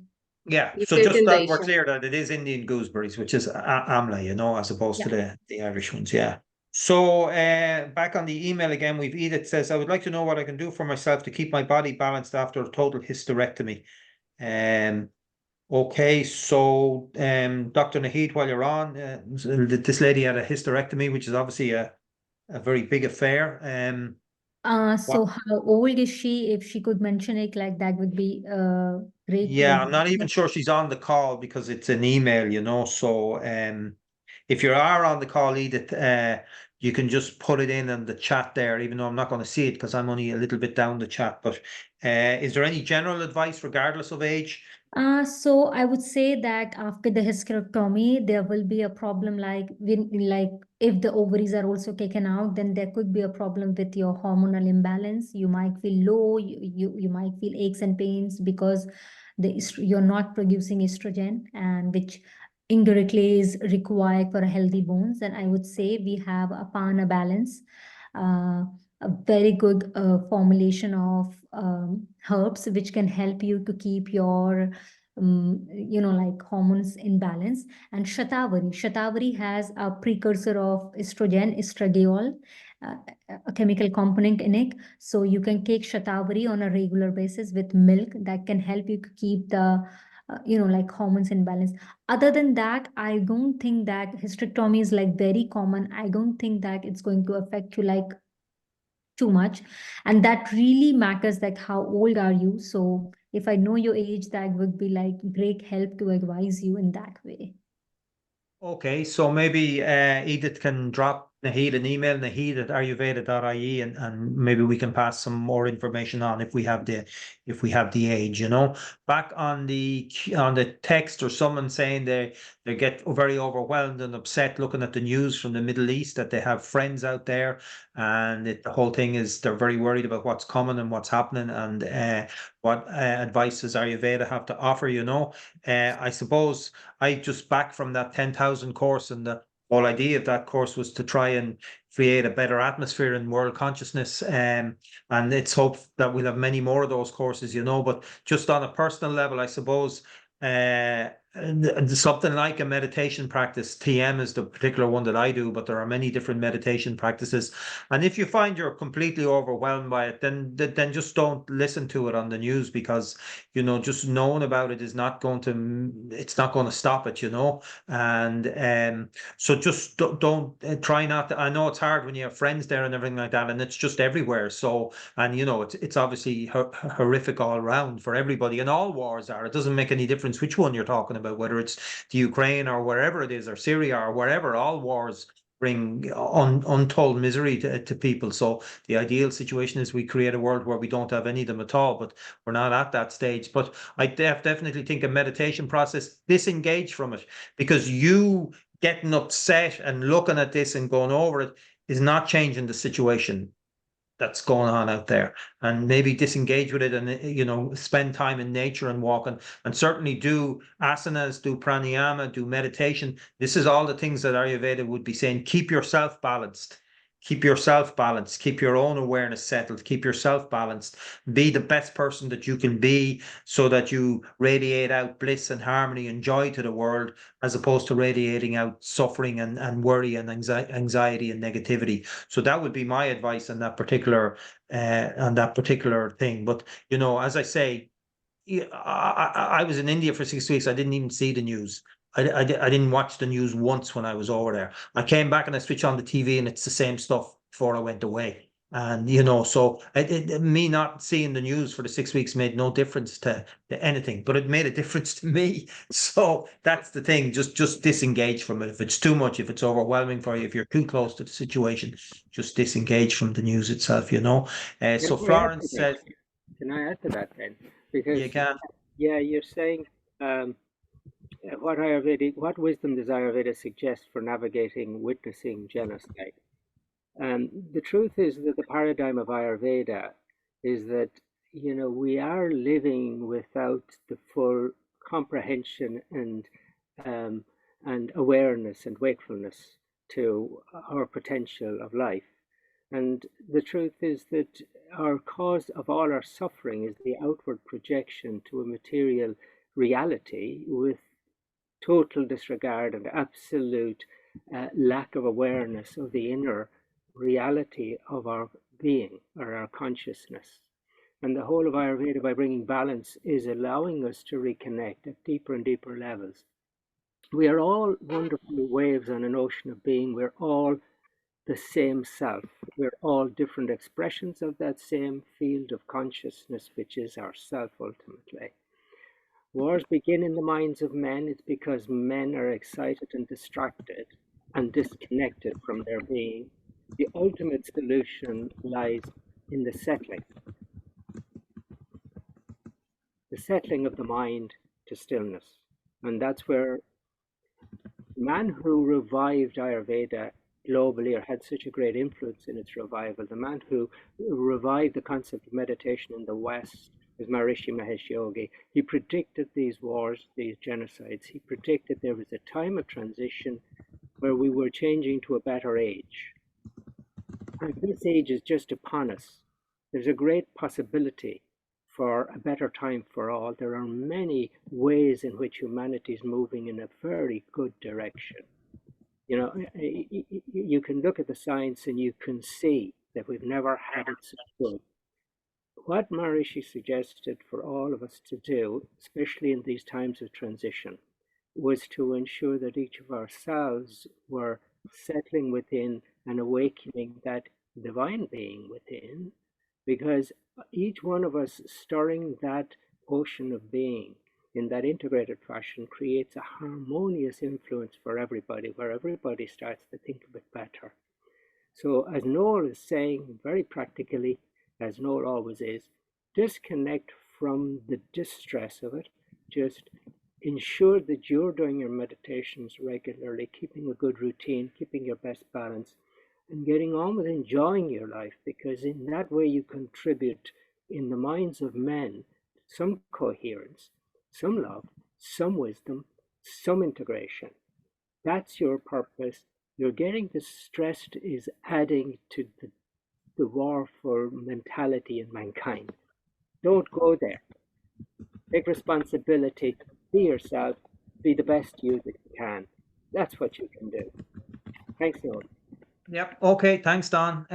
Yeah. you So get just in the that we're Asian. clear that it is Indian gooseberries, which is amla, as opposed to Yeah. the Irish ones. Yeah. So back on the email again, we've Edith says, I would like to know what I can do for myself to keep my body balanced after a total hysterectomy. Okay, so Dr. Naheed, while you're on, this lady had a hysterectomy, which is obviously a very big affair. So how old is she? If she could mention it, like that would be great to. Yeah, I'm not even sure she's on the call because it's an email. So if you are on the call, Edith, you can just put it in the chat there, even though I'm not going to see it because I'm only a little bit down the chat. But is there any general advice regardless of age? So I would say that after the hysterectomy, there will be a problem like if the ovaries are also taken out, then there could be a problem with your hormonal imbalance. You might feel low, you might feel aches and pains because you're not producing estrogen, and which indirectly is required for a healthy bones. And I would say we have Apana balance. A very good formulation of herbs which can help you to keep your like hormones in balance. And shatavari has a precursor of estrogen, estradiol, uh, a chemical component in it. So you can take shatavari on a regular basis with milk. That can help you to keep the like hormones in balance. Other than that, I don't think that hysterectomy is like very common. I don't think that it's going to affect you like too much, and that really matters, like how old are you. So if I know your age, that would be like great help to advise you in that way. Okay, so maybe Edith can drop Naheed an email, naheed@ayurveda.ie, and maybe we can pass some more information on if we have the age, you know. Back on the text, or someone saying they get very overwhelmed and upset looking at the news from the Middle East, that they have friends out there, and the whole thing is they're very worried about what's coming and what's happening, and what advice does Ayurveda have to offer, you know. I suppose I just back from that 10,000 course, and the whole idea of that course was to try and create a better atmosphere in world consciousness. And it's hoped that we'll have many more of those courses, you know. But just on a personal level, I suppose something like a meditation practice, TM is the particular one that I do, but there are many different meditation practices. And if you find you're completely overwhelmed by it, then just don't listen to it on the news, because you know, just knowing about it is not going to stop it, you know. And so just don't try not to. I know it's hard when you have friends there and everything like that, and it's just everywhere. So, and you know, it's obviously horrific all around for everybody, and all wars are. It doesn't make any difference which one you're talking about, whether it's the Ukraine or wherever it is, or Syria or wherever. All wars bring untold misery to people. So the ideal situation is we create a world where we don't have any of them at all, but we're not at that stage. But I definitely think a meditation process, disengage from it, because you getting upset and looking at this and going over it is not changing the situation that's going on out there. And maybe disengage with it, and you know, spend time in nature and walking, and certainly do asanas, do pranayama, do meditation. This is all the things that Ayurveda would be saying. Keep yourself balanced. Keep yourself balanced. Keep your own awareness settled. Keep yourself balanced. Be the best person that you can be, so that you radiate out bliss and harmony and joy to the world, as opposed to radiating out suffering and worry and anxiety and negativity. So that would be my advice on that particular thing. But you know, as I say, I was in India for 6 weeks. I didn't even see the news. I didn't watch the news once when I was over there. I came back and I switched on the TV, and it's the same stuff before I went away. And you know, so me not seeing the news for the 6 weeks made no difference to anything, but it made a difference to me. So that's the thing. Just disengage from it. If it's too much, if it's overwhelming for you, if you're too close to the situation, just disengage from the news itself. You know. So Florence said, Can I add to that then? "You Because can." yeah, you're saying what wisdom does Ayurveda suggest for navigating witnessing genocide? The truth is that the paradigm of Ayurveda is that, you know, we are living without the full comprehension and awareness and wakefulness to our potential of life. And the truth is that our cause of all our suffering is the outward projection to a material reality, with total disregard and absolute lack of awareness of the inner reality of our being or our consciousness. And the whole of Ayurveda, by bringing balance, is allowing us to reconnect at deeper and deeper levels. We are all wonderful waves on an ocean of being. We're all the same self. We're all different expressions of that same field of consciousness, which is our self ultimately. Wars begin in the minds of men. It's because men are excited and distracted and disconnected from their being. The ultimate solution lies in the settling of the mind to stillness. And that's where the man who revived Ayurveda globally, or had such a great influence in its revival, the man who revived the concept of meditation in the West, was Maharishi Mahesh Yogi. He predicted these wars, these genocides. He predicted there was a time of transition where we were changing to a better age. And this age is just upon us. There's a great possibility for a better time for all. There are many ways in which humanity is moving in a very good direction. You know, you can look at the science and you can see that we've never had it so good. What Maharishi suggested for all of us to do, especially in these times of transition, was to ensure that each of ourselves were settling within and awakening that divine being within, because each one of us stirring that ocean of being in that integrated fashion creates a harmonious influence for everybody, where everybody starts to think a bit better. So, as Noel is saying very practically, as Noel always is, disconnect from the distress of it. Just ensure that you're doing your meditations regularly, keeping a good routine, keeping your best balance, and getting on with enjoying your life, because in that way you contribute in the minds of men some coherence, some love, some wisdom, some integration. That's your purpose. You're getting distressed is adding to the war for mentality in mankind. Don't go there. Take responsibility. Be yourself. Be the best you that you can. That's what you can do. Thanks, Noel. Yep. Okay. Thanks, Don.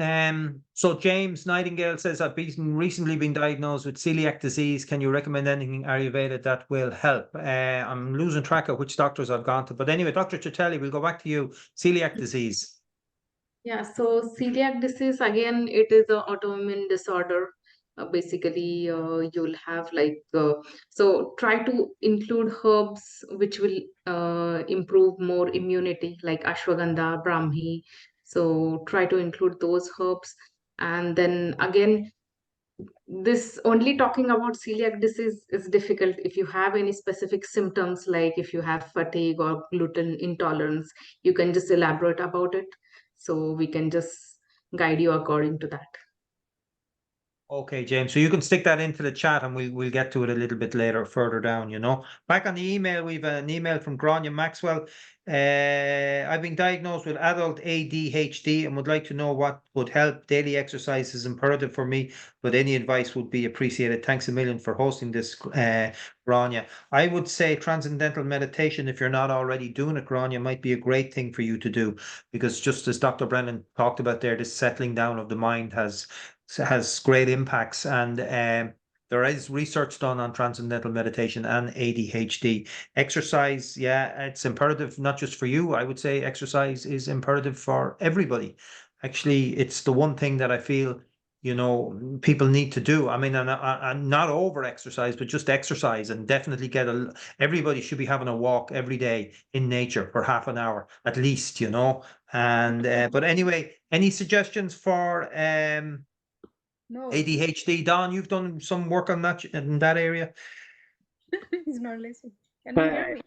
So James Nightingale says, I've recently been diagnosed with celiac disease. Can you recommend anything Ayurveda that will help? I'm losing track of which doctors I've gone to, but anyway, Dr. Chitelli, we'll go back to you. Celiac disease. Yeah, so celiac disease, again, it is an autoimmune disorder. Basically, you'll have so try to include herbs which will improve more immunity, like ashwagandha, brahmi. So try to include those herbs. And then again, this only talking about celiac disease is difficult. If you have any specific symptoms, like if you have fatigue or gluten intolerance, you can just elaborate about it, so we can just guide you according to that. Okay, James. So you can stick that into the chat and we'll get to it a little bit later, further down, you know. Back on the email, we've an email from Grania Maxwell. I've been diagnosed with adult ADHD and would like to know what would help. Daily exercise is imperative for me, but any advice would be appreciated. Thanks a million for hosting this, Grania. I would say transcendental meditation, if you're not already doing it, Grania, might be a great thing for you to do, because just as Dr. Brennan talked about there, this settling down of the mind has great impacts, and there is research done on transcendental meditation and ADHD. Exercise, yeah, it's imperative, not just for you. I would say exercise is imperative for everybody. Actually, it's the one thing that I feel, you know, people need to do. I mean, and not over exercise, but just exercise, and definitely everybody should be having a walk every day in nature for half an hour at least, you know. And but anyway, any suggestions for No, ADHD? Don, you've done some work on that in that area. he's not listening. Can you hear me?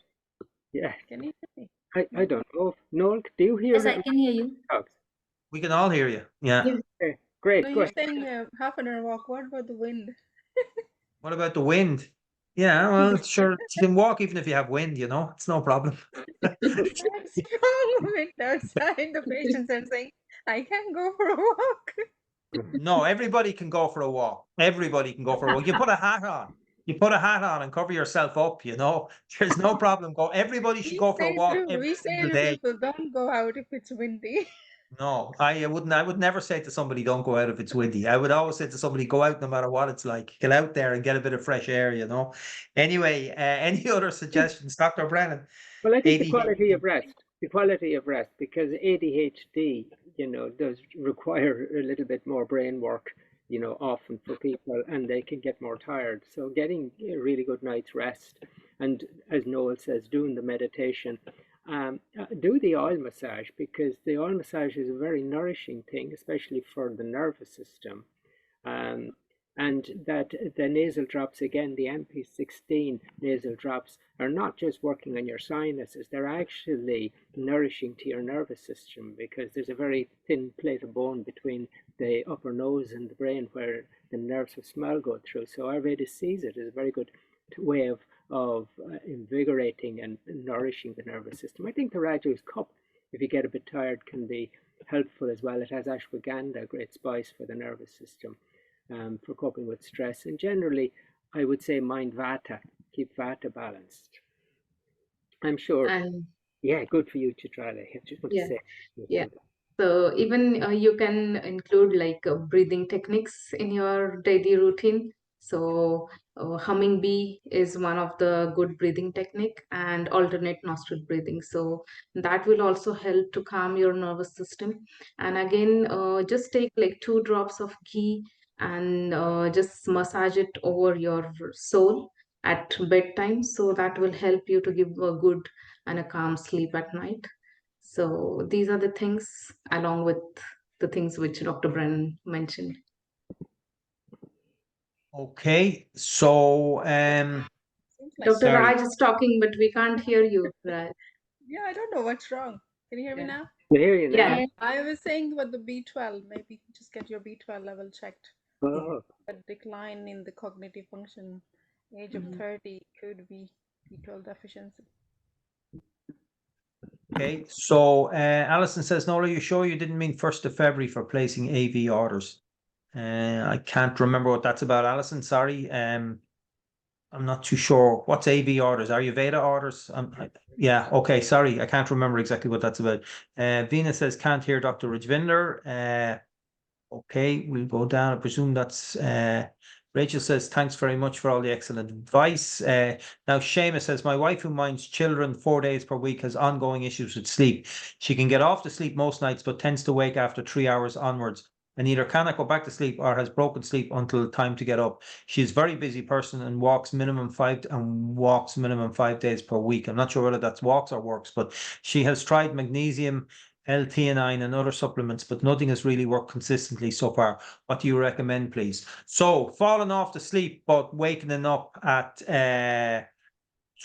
Yeah, Can you hear me? I don't know. Noel, do you hear Yes, I that? can hear you. We can all hear you. Yeah. Yeah. Okay, great. No, Go you're ahead. saying half an hour walk. What about the wind? What about the wind? Yeah, well, sure. You can walk even if you have wind, you know, it's no problem. That strong wind outside. The patients are saying, I can't go for a walk. No, everybody can go for a walk. Everybody can go for a walk. You put a hat on. You put a hat on and cover yourself up, you know. There's no problem. Everybody should go for a walk every We say single to day. people, don't go out if it's windy. No, I wouldn't. I would never say to somebody, don't go out if it's windy. I would always say to somebody, go out no matter what it's like. Get out there and get a bit of fresh air, you know. Anyway, any other suggestions, Dr. Brennan? Well, I think the quality ADHD. of rest, because ADHD, does require a little bit more brain work, often for people, and they can get more tired. So getting a really good night's rest, and as Noel says, doing the meditation, do the oil massage, because the oil massage is a very nourishing thing, especially for the nervous system. Um, and that the nasal drops, again, the MP16 nasal drops, are not just working on your sinuses, they're actually nourishing to your nervous system, because there's a very thin plate of bone between the upper nose and the brain where the nerves of smell go through. So Ayurveda sees it as a very good way of invigorating and nourishing the nervous system. I think the Raju's cup, if you get a bit tired, can be helpful as well. It has ashwagandha, a great spice for the nervous system. For coping with stress. And generally, I would say mind Vata, keep Vata balanced. I'm sure, And yeah, good for you, Chitrala. I just want to yeah, say. yeah. So even you can include breathing techniques in your daily routine. So humming bee is one of the good breathing technique, and alternate nostril breathing. So that will also help to calm your nervous system. And again, just take 2 drops of ghee and just massage it over your sole at bedtime. So that will help you to give a good and a calm sleep at night. So these are the things, along with the things which Dr. Brennan mentioned. Okay, so Seems like Dr. sorry. Raj is talking, but we can't hear you, Raj. yeah, I don't know what's wrong. Can you hear me Yeah. now? We hear you Yeah. now. I was saying about the B12. Maybe just get your B12 level checked. Oh, A decline in the cognitive function, age of 30 could be B12 deficiency. Okay, so Alison says, Noel, are you sure you didn't mean 1st of February for placing AV orders? I can't remember what that's about, Alison. Sorry. I'm not too sure. What's AV orders? Ayurveda orders? Yeah, okay, sorry. I can't remember exactly what that's about. Venus says, can't hear Dr. Ridgevinder. Okay, we'll go down. I presume that's Rachel says, thanks very much for all the excellent advice. Now, Seamus says, my wife who minds children 4 days per week has ongoing issues with sleep. She can get off to sleep most nights, but tends to wake after 3 hours onwards and either cannot go back to sleep or has broken sleep until time to get up. She's a very busy person and walks minimum 5 days per week. I'm not sure whether that's walks or works, but she has tried magnesium, L-theanine and other supplements, but nothing has really worked consistently so far. What do you recommend, please? So falling off to sleep, but waking up at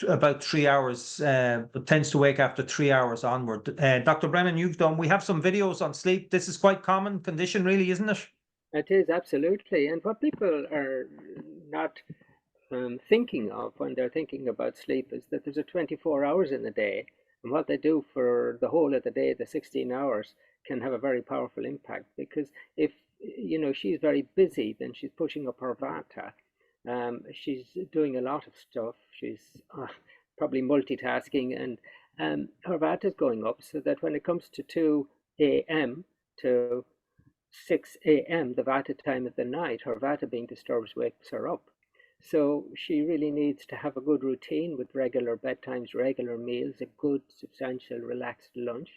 about 3 hours, but tends to wake after 3 hours onward. Dr. Brennan, we have some videos on sleep. This is quite common condition, really, isn't it? it is, absolutely. And what people are not thinking of when they're thinking about sleep is that there's a 24 hours in the day, and what they do for the whole of the day, the 16 hours, can have a very powerful impact. Because if she's very busy, then she's pushing up her Vata. She's doing a lot of stuff. She's probably multitasking, and her Vata is going up, so that when it comes to 2 a.m. to 6 a.m., the Vata time of the night, her Vata being disturbed wakes her up. So she really needs to have a good routine with regular bedtimes, regular meals, a good, substantial, relaxed lunch.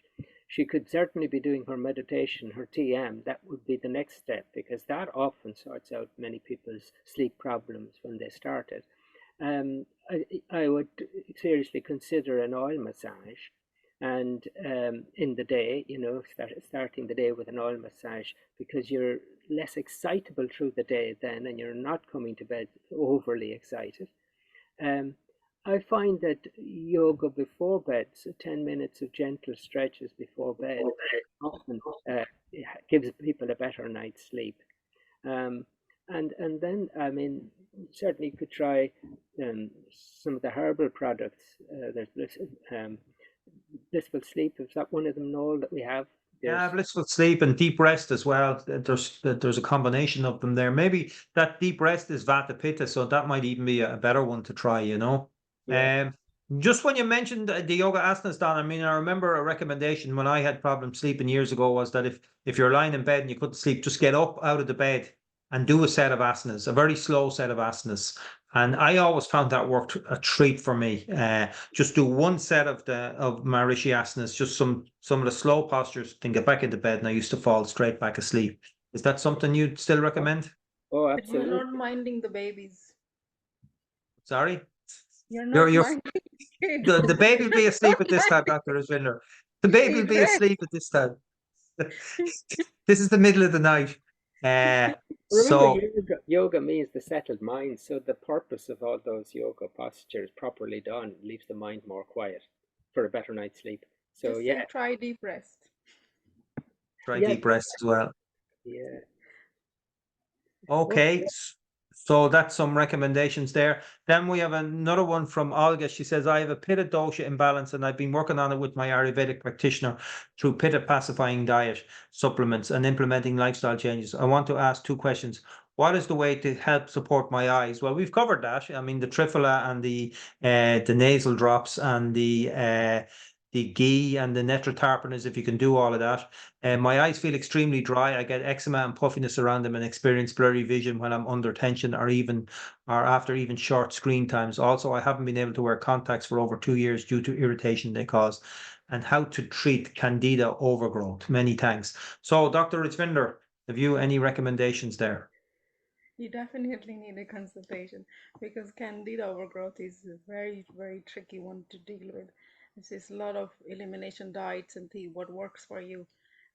She could certainly be doing her meditation, her TM. That would be the next step, because that often sorts out many people's sleep problems when they start it. I would seriously consider an oil massage, and in the day, starting the day with an oil massage, because you're less excitable through the day then, and you're not coming to bed overly excited. I find that yoga before bed, so 10 minutes of gentle stretches before bed, often gives people a better night's sleep. And then, I mean, certainly you could try some of the herbal products. There's Blissful Sleep. Is that one of them, Noel, that we have? Yeah, blissful sleep and deep rest as well. There's a combination of them there. Maybe that deep rest is Vata Pitta, so that might even be a better one to try, Yeah. Just when you mentioned the yoga asanas, Don, I mean, I remember a recommendation when I had problems sleeping years ago was that if you're lying in bed and you couldn't sleep, just get up out of the bed and do a set of asanas, a very slow set of asanas. And I always found that worked a treat for me. Just do one set of Maharishi asanas, just some of the slow postures, then get back into bed, and I used to fall straight back asleep. Is that something you'd still recommend? Oh, But you're absolutely. not minding the babies. Sorry? You're not You're minding kids. the baby will be asleep at this time, Dr. Iswinder. The baby will be Rest. asleep at this time. This is the middle of the night. Remember, So yoga means the settled mind. So the purpose of all those yoga postures, properly done, leaves the mind more quiet for a better night's sleep. So Just yeah, say try deep rest. try yeah, deep rest as well. yeah. Okay, Okay. so that's some recommendations there. Then we have another one from Olga. She says, I have a Pitta dosha imbalance and I've been working on it with my Ayurvedic practitioner through Pitta pacifying diet, supplements and implementing lifestyle changes. I want to ask two questions. What is the way to help support my eyes? Well, we've covered that. I mean, the Triphala and the nasal drops and the ghee and the netratarpaners, if you can do all of that. My eyes feel extremely dry. I get eczema and puffiness around them and experience blurry vision when I'm under tension or after even short screen times. Also, I haven't been able to wear contacts for over 2 years due to irritation they cause. And how to treat Candida overgrowth. Many thanks. So, Dr. Ritzvinder, have you any recommendations there? You definitely need a consultation because Candida overgrowth is a very, very tricky one to deal with. It's a lot of elimination diets and see what works for you.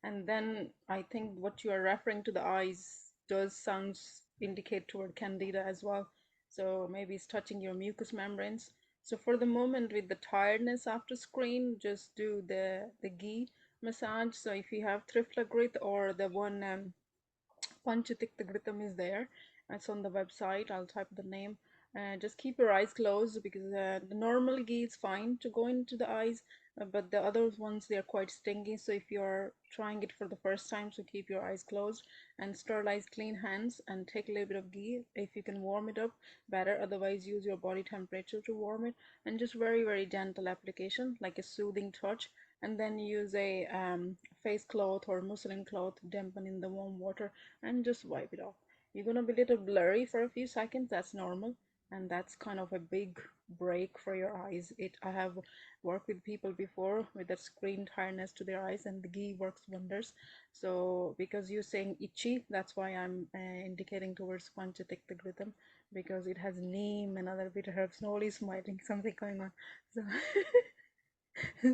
And then I think what you are referring to the eyes does sounds indicate toward Candida as well. So maybe it's touching your mucous membranes. So for the moment with the tiredness after screen, just do the ghee massage. So if you have Triflagrit or the one Panchatikta is there. It's on the website. I'll type the name. Just keep your eyes closed because the normal ghee is fine to go into the eyes, but the other ones they are quite stingy. So if you're trying it for the first time, so keep your eyes closed and sterilize clean hands and take a little bit of ghee. If you can warm it up, better. Otherwise, use your body temperature to warm it and just very very gentle application, like a soothing touch. And then use a face cloth or muslin cloth, dampen in the warm water and just wipe it off. You're gonna be a little blurry for a few seconds, that's normal, and that's kind of a big break for your eyes. I have worked with people before with that screen tiredness to their eyes, and the ghee works wonders. So because you're saying itchy, that's why I'm indicating towards Panchatikta because it has neem and other bitter herbs. Slowly smiling, something going on. So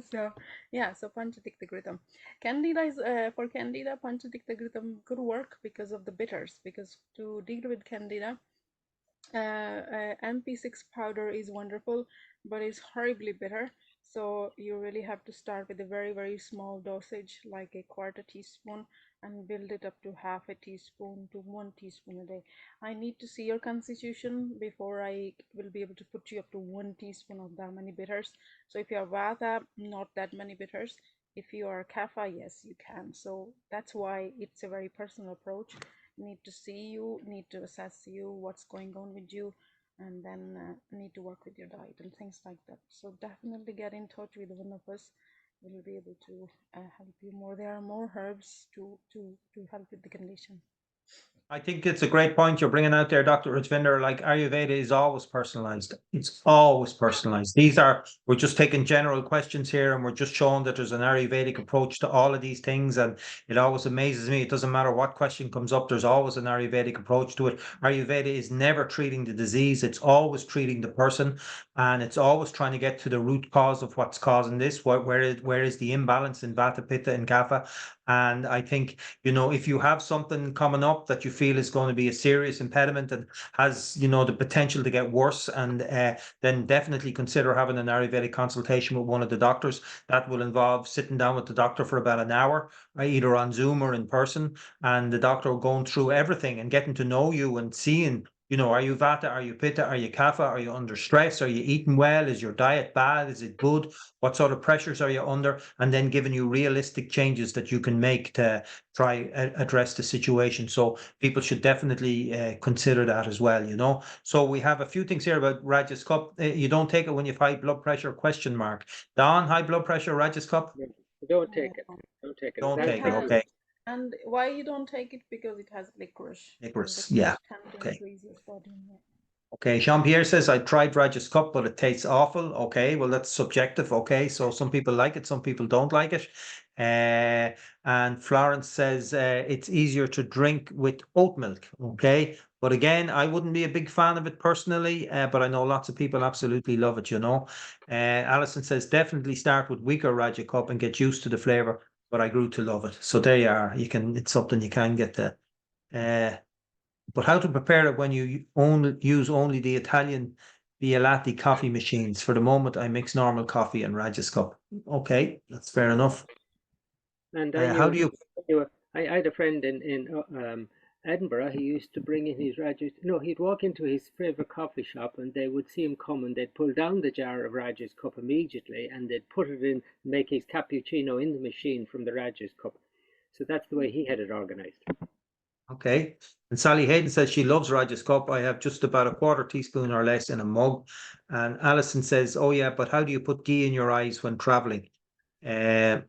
so yeah, so Panchatikta Candida is for Candida, Panchatikta could work because of the bitters. Because to deal with Candida, MP6 powder is wonderful, but it's horribly bitter. So you really have to start with a very, very small dosage, like a quarter teaspoon, and build it up to half a teaspoon to 1 teaspoon a day. I need to see your constitution before I will be able to put you up to 1 teaspoon of that many bitters. So if you are Vata, not that many bitters. If you are Kapha, yes, you can. So that's why it's a very personal approach. Need to see you, need to assess you, what's going on with you, and then need to work with your diet and things like that. So definitely get in touch with one of us. We'll be able to help you more. There are more herbs to help with the condition. I think it's a great point you're bringing out there, Dr. Rajvinder. Like Ayurveda is always personalized. It's always personalized. We're just taking general questions here and we're just showing that there's an Ayurvedic approach to all of these things. And it always amazes me. It doesn't matter what question comes up, there's always an Ayurvedic approach to it. Ayurveda is never treating the disease. It's always treating the person. And it's always trying to get to the root cause of what's causing this. Where is the imbalance in Vata, Pitta, and Kapha? And I think, if you have something coming up that you feel is going to be a serious impediment and has, the potential to get worse, and then definitely consider having an Ayurvedic consultation with one of the doctors. That will involve sitting down with the doctor for about an hour, either on Zoom or in person, and the doctor going through everything and getting to know you and seeing, are you Vata? Are you Pitta? Are you Kapha? Are you under stress? Are you eating well? Is your diet bad? Is it good? What sort of pressures are you under? And then giving you realistic changes that you can make to try address the situation. So people should definitely consider that as well. So we have a few things here about Rajas Cup. You don't take it when you have high blood pressure, ? Don, high blood pressure, Rajas Cup? Don't take it. Don't take it. Don't That's take it, dangerous. okay. And why you don't take it? Because it has licorice. Licorice, And yeah, licorice can okay. increase your sodium. Okay, Jean-Pierre says, I tried Rajas Cup, but it tastes awful. Okay, well, that's subjective. Okay, so some people like it, some people don't like it. And Florence says, it's easier to drink with oat milk. Okay, but again, I wouldn't be a big fan of it personally, but I know lots of people absolutely love it, Alison says, definitely start with weaker Raja Cup and get used to the flavor, but I grew to love it. So there you are. It's something you can get to. But how to prepare it when you use only the Italian Bialetti coffee machines? For the moment, I mix normal coffee and Rajas Cup. Okay, that's fair enough. And How do you? I had a friend in Edinburgh. He used to bring in his Rajas. No, he'd walk into his favorite coffee shop, and they would see him come, and they'd pull down the jar of Rajas Cup immediately, and they'd put it in, make his cappuccino in the machine from the Rajas Cup. So that's the way he had it organized. Okay. And Sally Hayden says she loves Rajas Cup. I have just about a quarter teaspoon or less in a mug. And Alison says, oh yeah, but how do you put ghee in your eyes when traveling? You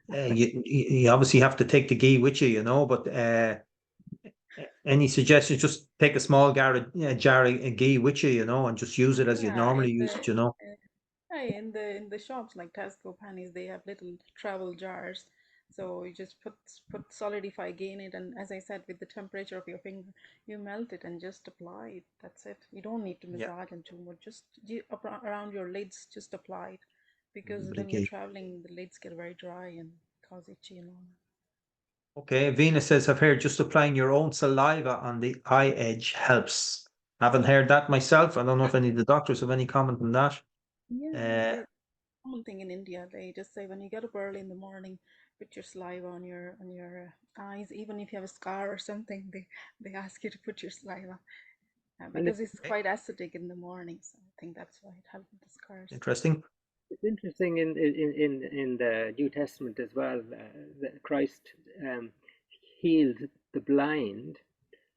obviously have to take the ghee with you, but any suggestions? Just take a small jar of ghee with you, and just use it as you normally use it. Hey, in the shops like Tesco, Pennies, they have little travel jars So you just put solidify gain it, and as I said, with the temperature of your finger, you melt it and just apply it. That's it. You don't need to Yeah. massage them too much. Just around your lids, just apply it, because when you're Okay. traveling, the lids get very dry and cause itchy and all. Okay, Venus says, I've heard just applying your own saliva on the eye edge helps. Haven't heard that myself. I don't know if any of the doctors have any comment on that. Yeah, the common thing in India, they just say when you get up early in the morning, put your saliva on your eyes. Even if you have a scar or something, they ask you to put your saliva And because it's quite acidic in the morning. So I think that's why it helps with the scars. Interesting. it's interesting in the New Testament as well, that Christ healed the blind,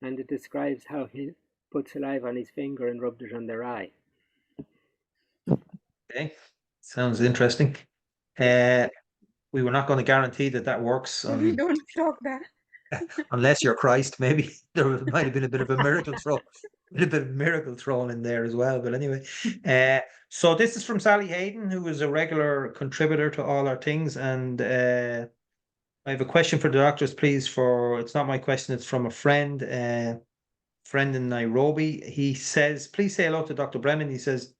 and it describes how he put saliva on his finger and rubbed it on their eye. Okay, sounds interesting. We were not going to guarantee that that works We don't talk that. unless you're Christ. Maybe there might have been a bit of a miracle thrown in there as well. But anyway, so this is from Sally Hayden, who is a regular contributor to all our things, and I have a question for the doctors, please. It's not my question; it's from a friend. Friend in Nairobi. He says, please say hello to Dr. Brennan. He says,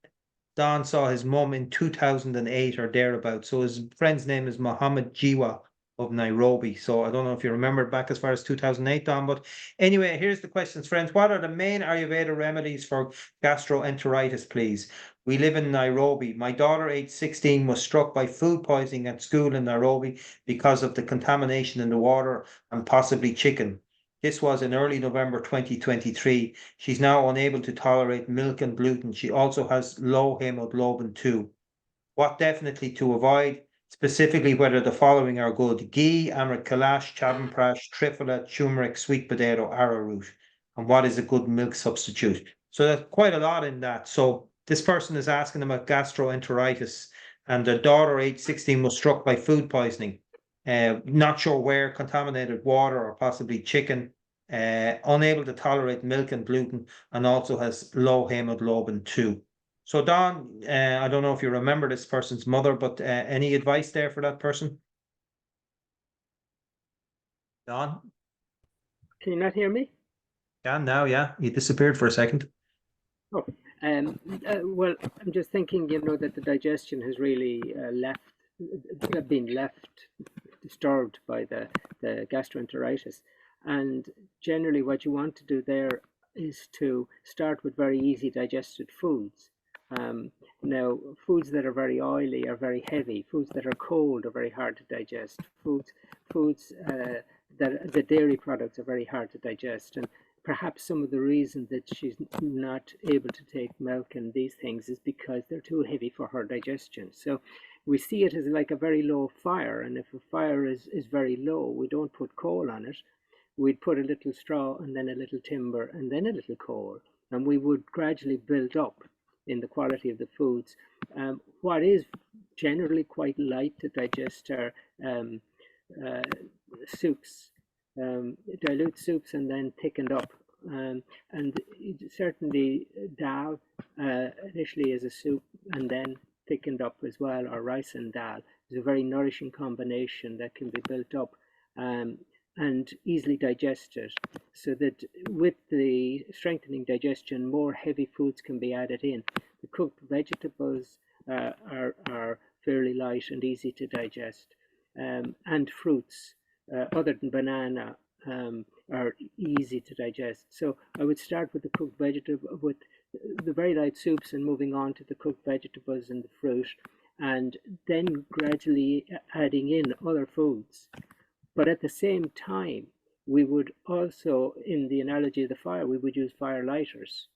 Don saw his mum in 2008 or thereabouts. So his friend's name is Mohammed Jiwa of Nairobi. So I don't know if you remember back as far as 2008, Don. But anyway, here's the questions, friends. What are the main Ayurveda remedies for gastroenteritis, please? We live in Nairobi. My daughter, age 16, was struck by food poisoning at school in Nairobi because of the contamination in the water and possibly chicken. This was in early November 2023. She's now unable to tolerate milk and gluten. She also has low hemoglobin too. What definitely to avoid, specifically whether the following are good: ghee, amrit kalash, chavanprash, triphala, turmeric, sweet potato, arrowroot. And what is a good milk substitute? So that's quite a lot in that. So this person is asking about gastroenteritis, and the daughter, age 16, was struck by food poisoning. Not sure where, contaminated water or possibly chicken. Unable to tolerate milk and gluten, and also has low hemoglobin too. So Don, I don't know if you remember this person's mother, but any advice there for that person? Don? Can you not hear me? Can now, yeah. You disappeared for a second. Oh, well, I'm just thinking, that the digestion has really been left disturbed by the gastroenteritis. And generally what you want to do there is to start with very easy digested foods. Now, foods that are very oily are very heavy. Foods that are cold are very hard to digest. Foods that the dairy products are very hard to digest. And perhaps some of the reason that she's not able to take milk and these things is because they're too heavy for her digestion. So we see it as like a very low fire, and if a fire is very low, we don't put coal on it. We'd put a little straw and then a little timber and then a little coal, and we would gradually build up in the quality of the foods. What is generally quite light to digest are soups, dilute soups and then thickened up. And certainly dal initially as a soup and then thickened up as well, or rice and dal, is a very nourishing combination that can be built up and easily digested, so that with the strengthening digestion, more heavy foods can be added in. The cooked vegetables are fairly light and easy to digest, and fruits other than banana are easy to digest. So I would start with the cooked vegetable, with the very light soups, and moving on to the cooked vegetables and the fruit, and then gradually adding in other foods. But at the same time, we would also, in the analogy of the fire, we would use fire lighters.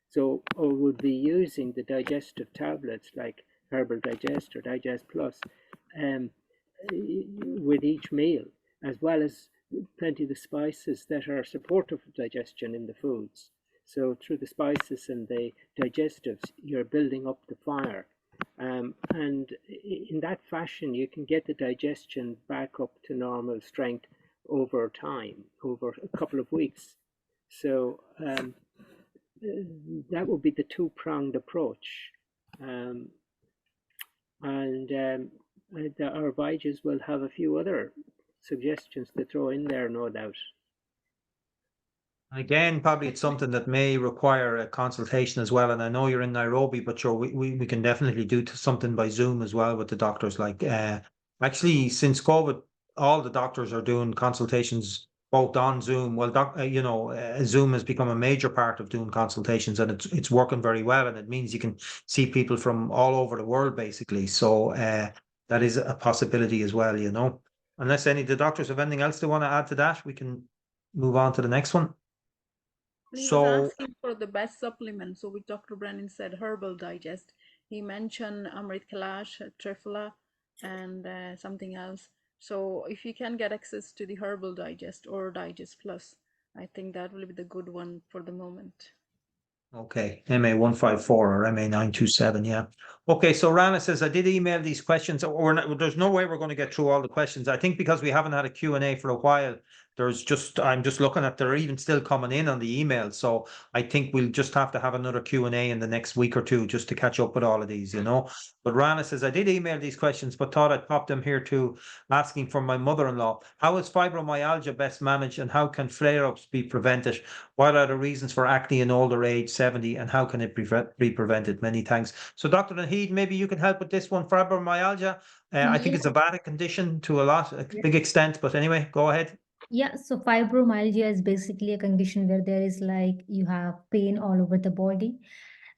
So, or would be using the digestive tablets like Herbal Digest or Digest Plus with each meal, as well as plenty of the spices that are supportive of digestion in the foods. So through the spices and the digestives, you're building up the fire. And in that fashion, you can get the digestion back up to normal strength over time, over a couple of weeks. So that would be the two-pronged approach. Our Vajas will have a few other suggestions to throw in there, no doubt. Again, probably it's something that may require a consultation as well. And I know you're in Nairobi, but sure, we can definitely do something by Zoom as well with the doctors. Like, actually, since COVID, all the doctors are doing consultations both on Zoom. Well, Zoom has become a major part of doing consultations, and it's working very well. And it means you can see people from all over the world, basically. So that is a possibility as well, you know. Unless any of the doctors have anything else they want to add to that, we can move on to the next one. He was So asking for the best supplement. So with Dr. Brennan said herbal digest. He mentioned Amrit Kalash, Triphala, and something else. So if you can get access to the herbal digest or digest plus, I think that will be the good one for the moment. okay, MA154 or MA927, yeah. Okay, so Rana says, I did email these questions. There's no way we're going to get through all the questions. I think because we haven't had a Q&A for a while, I'm just looking at, they're even still coming in on the email. So I think we'll just have to have another Q&A in the next week or two just to catch up with all of these, you know. But Rana says, I did email these questions, but thought I'd pop them here too, asking for my mother-in-law. How is fibromyalgia best managed and how can flare-ups be prevented? What are the reasons for acne in older age, 70, and how can it be prevented? Many thanks. So Dr. Naheed, maybe you can help with this one, fibromyalgia. I think it's a Vata condition to a big extent, but anyway, go ahead. Yeah, so fibromyalgia is basically a condition where there is like you have pain all over the body,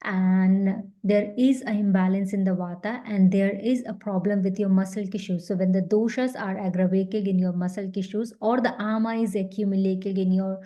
and there is an imbalance in the vata, and there is a problem with your muscle tissues. So when the doshas are aggravated in your muscle tissues, or the ama is accumulated in your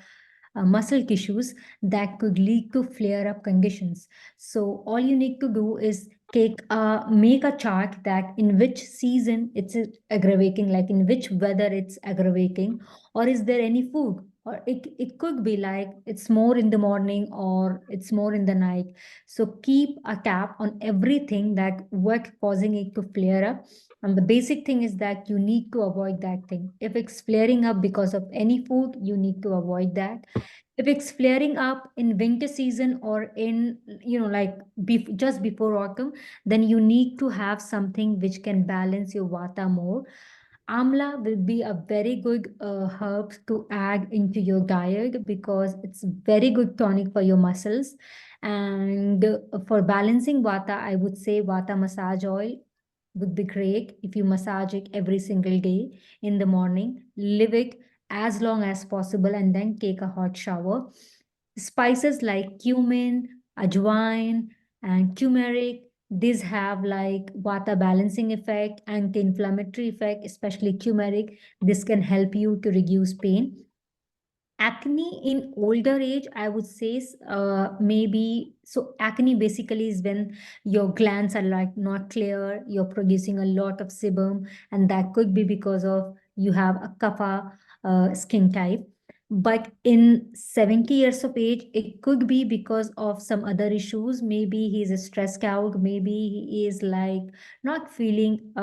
muscle tissues, that could lead to flare up conditions. So all you need to do is make a chart that in which season it's aggravating, like in which weather it's aggravating, or is there any food, or it could be like it's more in the morning or it's more in the night. So keep a tap on everything that what causing it to flare up. And the basic thing is that you need to avoid that thing. If it's flaring up because of any food, you need to avoid that. If it's flaring up in winter season or in, like just before autumn, then you need to have something which can balance your vata more. Amla will be a very good herb to add into your diet because it's very good tonic for your muscles. And for balancing vata, I would say vata massage oil would be great if you massage it every single day in the morning. Leave it as long as possible and then take a hot shower. Spices like cumin, ajwain, and turmeric, these have like vata balancing effect, anti-inflammatory effect, especially turmeric. This can help you to reduce pain. Acne in older age, I would say, maybe, so acne basically is when your glands are like not clear, you're producing a lot of sebum, and that could be because of you have a kapha skin type. But in 70 years of age, it could be because of some other issues. Maybe he's stressed out, maybe he is like not feeling,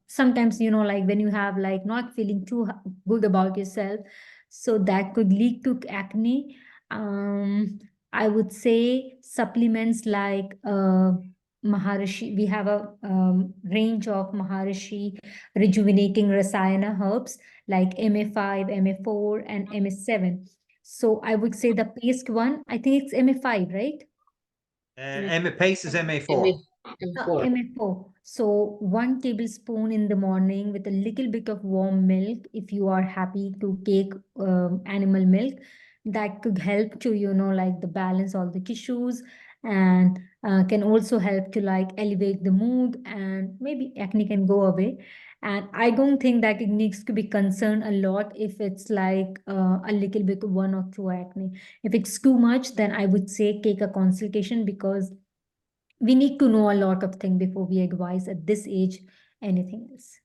sometimes, like when you have like not feeling too good about yourself, so that could lead to acne. I would say supplements like Maharishi. We have a range of Maharishi rejuvenating Rasayana herbs like MA5, MA4, and MA7. So I would say the paste one, I think it's MA5, right? Pace is MA4. MA4. So 1 tablespoon in the morning with a little bit of warm milk. If you are happy to take animal milk, that could help to, like the balance all the tissues, and can also help to like elevate the mood, and maybe acne can go away. And I don't think that it needs to be concerned a lot if it's like a little bit 1 or 2 acne. If it's too much, then I would say take a consultation, because we need to know a lot of things before we advise at this age anything else.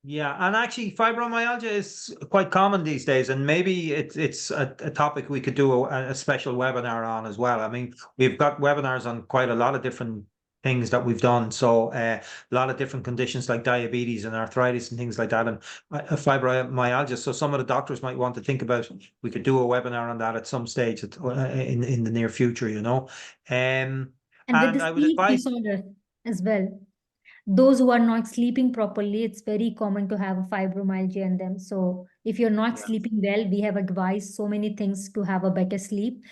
Yeah, and actually fibromyalgia is quite common these days, and maybe it's a topic we could do a special webinar on as well. I mean, we've got webinars on quite a lot of different things that we've done. So a lot of different conditions like diabetes and arthritis and things like that, and fibromyalgia. So some of the doctors might want to think about, we could do a webinar on that at some stage in the near future, you know. And with the I would sleep advise. disorder as well. those who are not sleeping properly, it's very common to have fibromyalgia in them. So if you're not sleeping well, we have advised so many things to have a better sleep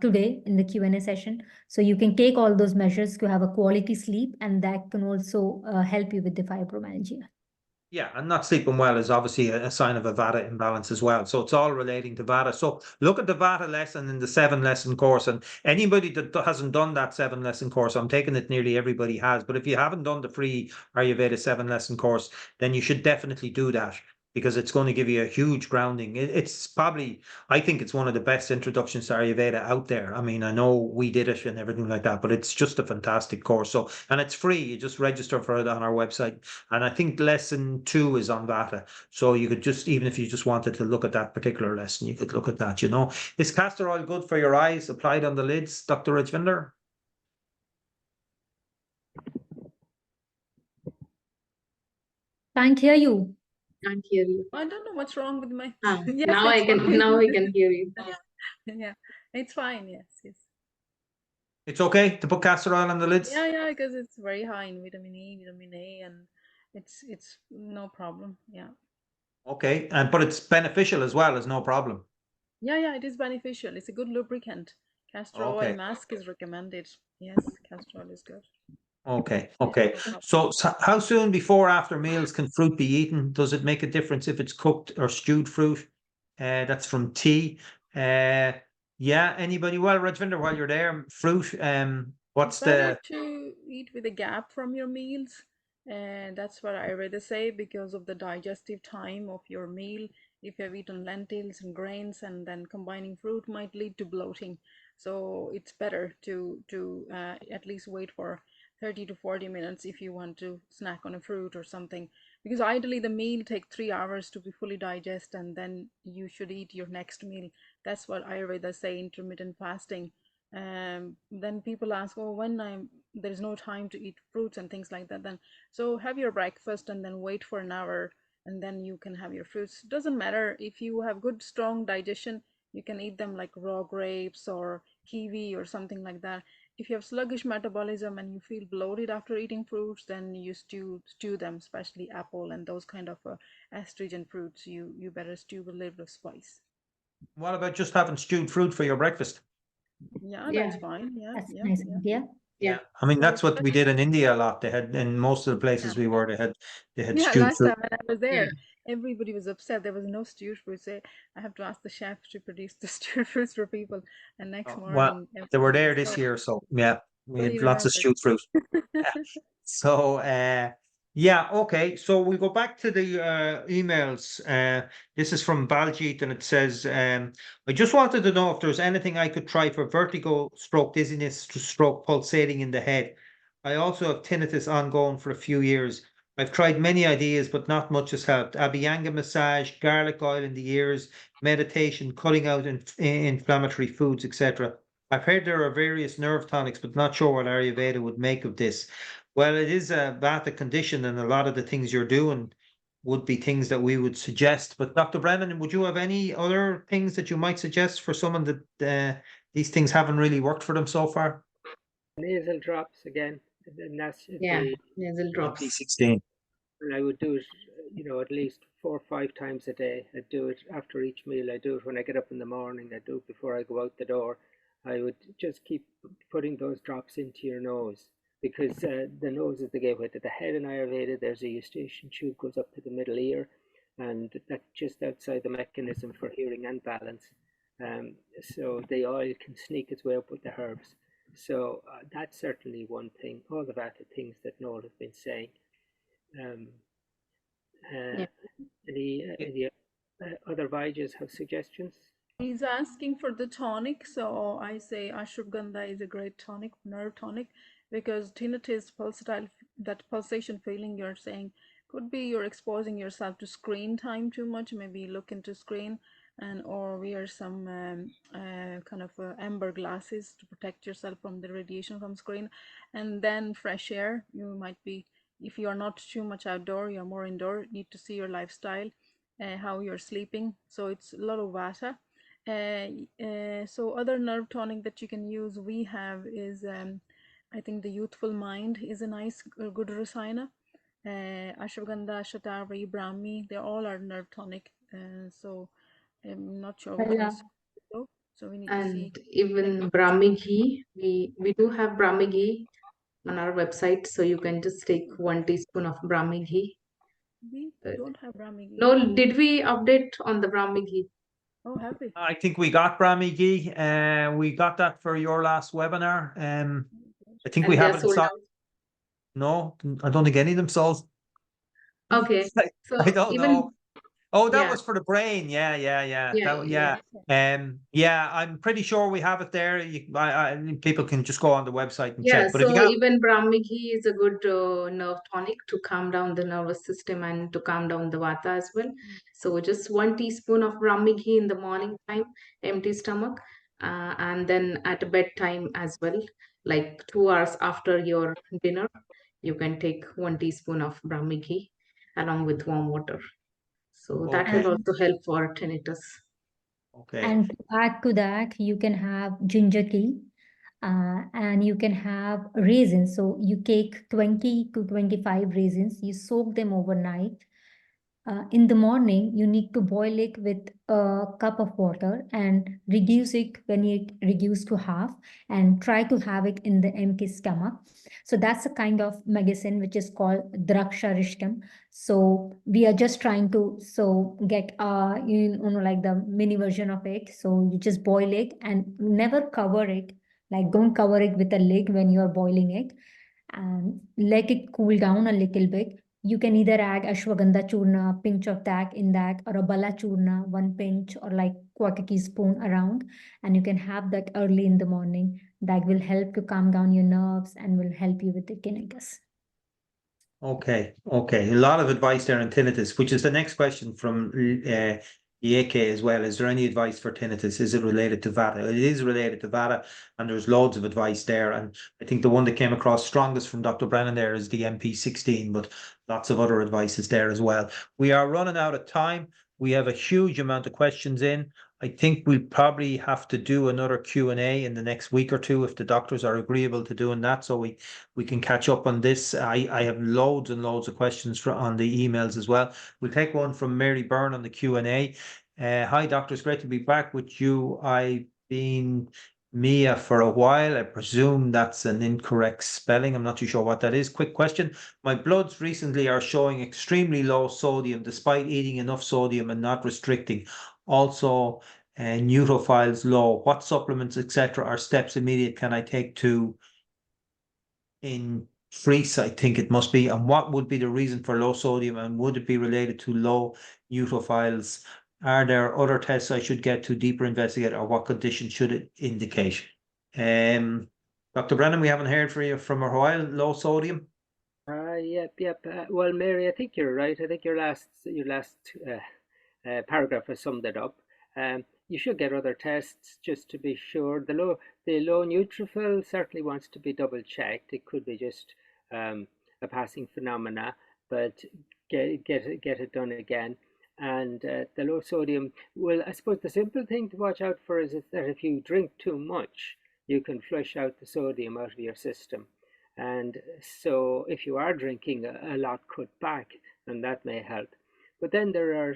today in the Q&A session. So you can take all those measures to have a quality sleep, and that can also help you with the fibromyalgia. Yeah, and not sleeping well is obviously a sign of a Vata imbalance as well. So it's all relating to Vata. So look at the Vata lesson in the 7-lesson course, and anybody that hasn't done that 7-lesson course, I'm taking it nearly everybody has. But if you haven't done the free Ayurveda 7-lesson course, then you should definitely do that, because it's going to give you a huge grounding. It's probably, I think it's one of the best introductions to Ayurveda out there. I mean, I know we did it and everything like that, but it's just a fantastic course. So, and it's free. You just register for it on our website. And I think lesson 2 is on Vata. So you could just, even if you just wanted to look at that particular lesson, you could look at that, you know. Is castor oil good for your eyes applied on the lids, Dr. Rajvinder? Can't hear you. Can't hear you. I don't know what's wrong with my. Ah, Yes, now I it's can. fine. Now I can hear you. Yeah, it's fine. Yes, yes. It's okay to put castor oil on the lids? Yeah, because it's very high in vitamin E, vitamin A, and it's no problem. Yeah. Okay, but it's beneficial as well, as no problem. Yeah, it is beneficial. It's a good lubricant. Castor oil Okay. mask is recommended. Yes, castor oil is good. Okay. No problem. So how soon before after meals can fruit be eaten? Does it make a difference if it's cooked or stewed fruit? That's from T. Yeah, anybody? Well, Rajvinder, while you're there, fruit, what's Better the to eat with a gap from your meals, and that's what I rather say, because of the digestive time of your meal. If you have eaten lentils and grains and then combining fruit might lead to bloating, so it's better to at least wait for 30 to 40 minutes if you want to snack on a fruit or something, because ideally the meal take 3 hours to be fully digest, and then you should eat your next meal. That's what Ayurveda say, intermittent fasting. Then people ask, oh, there's no time to eat fruits and things like that, then so have your breakfast and then wait for an hour, and then you can have your fruits. Doesn't matter if you have good strong digestion, you can eat them like raw grapes or kiwi or something like that. If you have sluggish metabolism and you feel bloated after eating fruits, then you stew them, especially apple and those kind of astringent fruits. You better stew with a little bit of spice. what about just having stewed fruit for your breakfast? Yeah, Yeah. that's fine. Yeah, That's yeah, nice yeah. idea. Yeah. I mean, that's what we Especially, did in India a lot. They had, in most of the yeah. places we were, they had Yeah, stewed last fruit. time when I was Yeah. there, everybody was upset. There was no stewed fruit. So I have to ask the chef to produce the stewed fruits for people. And next Well, morning, they were everybody there was this so year, so yeah, we had fully lots of remembered. stewed fruit. So, yeah, okay. So we go back to the emails. This is from Baljit, and it says, I just wanted to know if there's anything I could try for vertigo, stroke dizziness, to stroke pulsating in the head. I also have tinnitus ongoing for a few years. I've tried many ideas, but not much has helped. Abhyanga massage, garlic oil in the ears, meditation, cutting out inflammatory foods, etc. I've heard there are various nerve tonics, but not sure what Ayurveda would make of this. Well, it is a Vata condition, and a lot of the things you're doing would be things that we would suggest. But Dr. Brennan, would you have any other things that you might suggest for someone that these things haven't really worked for them so far? Nasal drops again, and that's Yeah. the Nasal drops. P16. and I would do it, at least 4 or 5 times a day. I do it after each meal. I do it when I get up in the morning. I do it before I go out the door. I would just keep putting those drops into your nose, because the nose is the gateway to the head in Ayurveda. There's a eustachian tube goes up to the middle ear, and that's just outside the mechanism for hearing and balance. So the oil can sneak its way up with the herbs. So that's certainly one thing. All the Vata things that Noel has been saying. Um, Yeah. any other Vajas have suggestions? He's asking for the tonic, so I say ashwagandha is a great tonic, nerve tonic, because tinnitus, pulsatile, that pulsation feeling you're saying, could be you're exposing yourself to screen time too much. Maybe look into screen, and or wear some kind of amber glasses to protect yourself from the radiation from screen, and then fresh air. You might be, if you are not too much outdoor, you're more indoor. Need to see your lifestyle, how you're sleeping. So it's a lot of Vata. So other nerve tonic that you can use we have is I think the youthful mind is a nice, good rasayana. Ashwagandha, Shatavari, Brahmi, they all are nerve tonic. So I'm not sure which one Yeah. is so. So we need to see. And even Brahmi ghee, we do have Brahmi ghee on our website, so you can just take 1 teaspoon of Brahmi ghee. We Uh, don't have Brahmi ghee. No, did we update on the Brahmi ghee? Oh, have we? I think we got Brahmi ghee. We got that for your last webinar. I think we And they have are it in sold stock. out. No, I don't think any of them sold. Okay, so I don't know. Oh, that yeah, was for the brain. Yeah. yeah. Yeah. I'm pretty sure we have it there. People can just go on the website and Yeah, check. But if you so got, even Brahmi ghee is a good nerve tonic to calm down the nervous system and to calm down the Vata as well. So just 1 teaspoon of Brahmi ghee in the morning time, empty stomach, and then at bedtime as well, like 2 hours after your dinner, you can take 1 teaspoon of Brahmi ghee along with warm water. So that will okay, And also help for tinnitus. okay, and to add to that, you can have ginger tea, and you can have raisins. So you take 20 to 25 raisins, you soak them overnight. In the morning, you need to boil it with a cup of water and reduce it when it reduces to half, and try to have it in the empty stomach. So that's a kind of medicine which is called Draksharishtam. So we are just trying to get like the mini version of it. So you just boil it and never cover it. Like, don't cover it with a lid when you are boiling it, and let it cool down a little bit. You can either add ashwagandha churna, pinch of that in that, or a bala churna, 1 pinch, or like quarter teaspoon around, and you can have that early in the morning. That will help to calm down your nerves and will help you with the tinnitus. okay. A lot of advice there on tinnitus, which is the next question from Yeke as well. Is there any advice for tinnitus? Is it related to Vata? It is related to Vata, and there's loads of advice there. And I think the one that came across strongest from Dr. Brennan there is the MP16, but lots of other advice is there as well. We are running out of time. We have a huge amount of questions in. I think we'll probably have to do another Q&A in the next week or two if the doctors are agreeable to doing that, so we can catch up on this. I have loads and loads of questions on the emails as well. We'll take one from Mary Byrne on the Q&A. Hi, doctor. It's great to be back with you. I've been Mia for a while. I presume that's an incorrect spelling. I'm not too sure what that is. Quick question. My bloods recently are showing extremely low sodium despite eating enough sodium and not restricting. Also, neutrophils low. What supplements, etc., or steps immediate can I take to increase, I think it must be, and what would be the reason for low sodium, and would it be related to low neutrophils? Are there other tests I should get to deeper investigate, or what condition should it indicate? Dr. Brennan, we haven't heard from you from a while. Low sodium. Yep. Well, Mary, I think you're right. I think your last paragraph has summed it up. You should get other tests just to be sure. The low neutrophil certainly wants to be double checked. It could be just a passing phenomena, but get it done again. And the low sodium, well, I suppose the simple thing to watch out for is that if you drink too much, you can flush out the sodium out of your system. And so if you are drinking a lot, cut back, and that may help. But then there are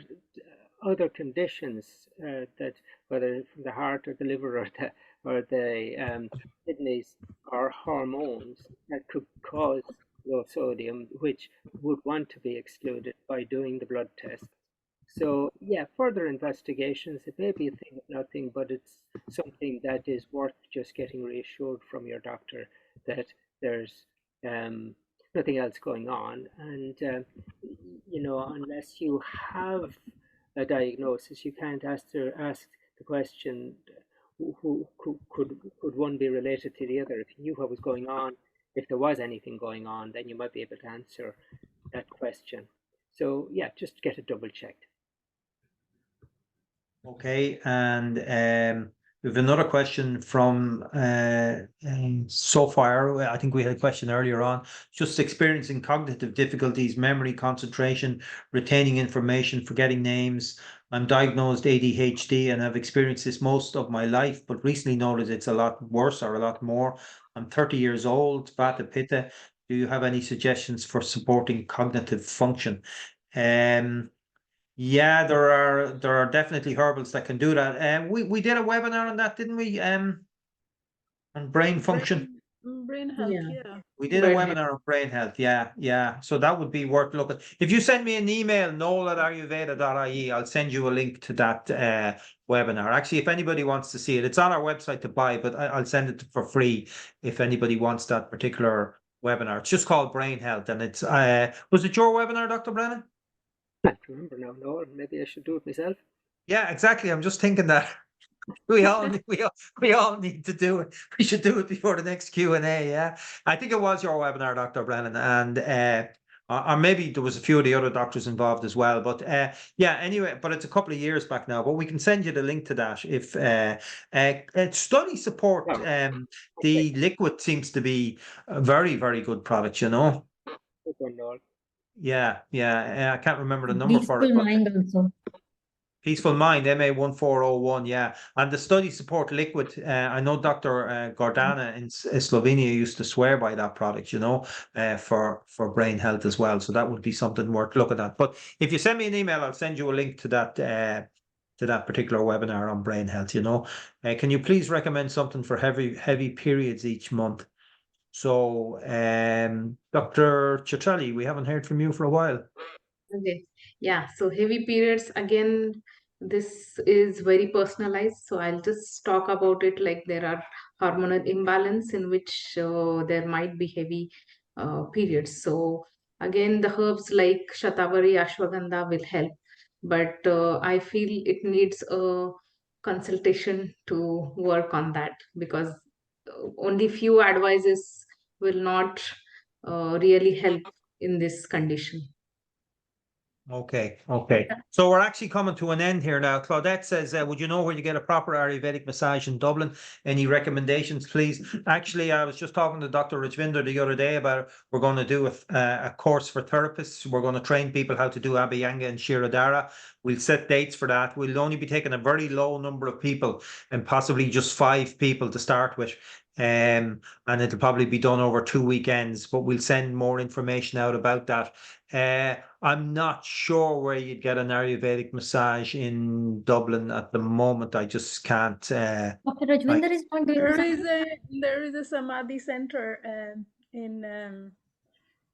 other conditions that, whether from the heart or the liver or the kidneys, or hormones that could cause low sodium, which would want to be excluded by doing the blood test. So yeah, further investigations, it may be a thing of nothing, but it's something that is worth just getting reassured from your doctor that there's nothing else going on. And unless you have a diagnosis, you can't ask the question, who could one be related to the other? If you knew what was going on, if there was anything going on, then you might be able to answer that question. So yeah, just get it double checked. Okay, and we have another question from so far. I think we had a question earlier on. Just experiencing cognitive difficulties, memory, concentration, retaining information, forgetting names. I'm diagnosed ADHD and I've experienced this most of my life, but recently noticed it's a lot worse or a lot more. I'm 30 years old, Vata Pitta. Do you have any suggestions for supporting cognitive function? Yeah, there are definitely herbals that can do that. We did a webinar on that, didn't we? On brain function. Brain health, Yeah. yeah. We did a webinar on brain health. Yeah, yeah. So that would be worth looking. If you send me an email, noel@ayurveda.ie, I'll send you a link to that webinar. Actually, if anybody wants to see it, it's on our website to buy, but I'll send it for free if anybody wants that particular webinar. It's just called Brain Health, and it's was it your webinar, Dr. Brennan? I can't remember now. No, maybe I should do it myself. Yeah, exactly. I'm just thinking that. We all need to do it. We should do it before the next Q&A. Yeah, I think it was your webinar, Dr. Brennan, and or maybe there was a few of the other doctors involved as well. But yeah, anyway, but it's a couple of years back now. But we can send you the link to that if study support. The liquid seems to be a very, very good product. You know. Good one, Noel. Yeah, yeah. I can't remember the number for it, Peaceful but mind also. Peaceful Mind, MA1401, yeah. And the study support liquid, I know Dr. Gordana in Slovenia used to swear by that product, you know, for brain health as well. So that would be something worth looking at. But if you send me an email, I'll send you a link to that particular webinar on brain health, you know. Can you please recommend something for heavy periods each month? So, Dr. Citrelli, we haven't heard from you for a while. Okay. Yeah. So heavy periods, again, this is very personalized. So I'll just talk about it like there are hormonal imbalance in which there might be heavy periods. So again, the herbs like Shatavari, Ashwagandha will help. But I feel it needs a consultation to work on that, because only few advices will not really help in this condition. Okay. So we're actually coming to an end here now. Claudette says, would you know where you get a proper Ayurvedic massage in Dublin? Any recommendations, please? Actually, I was just talking to Dr. Rajvinder the other day about it. We're going to do a course for therapists. We're going to train people how to do Abhyanga and Shirodhara. We'll set dates for that. We'll only be taking a very low number of people and possibly just 5 people to start with. And it'll probably be done over 2 weekends, but we'll send more information out about that. I'm not sure where you'd get an Ayurvedic massage in Dublin at the moment. I just can't. Dr. Rajvinder is not doing There is a Samadhi center in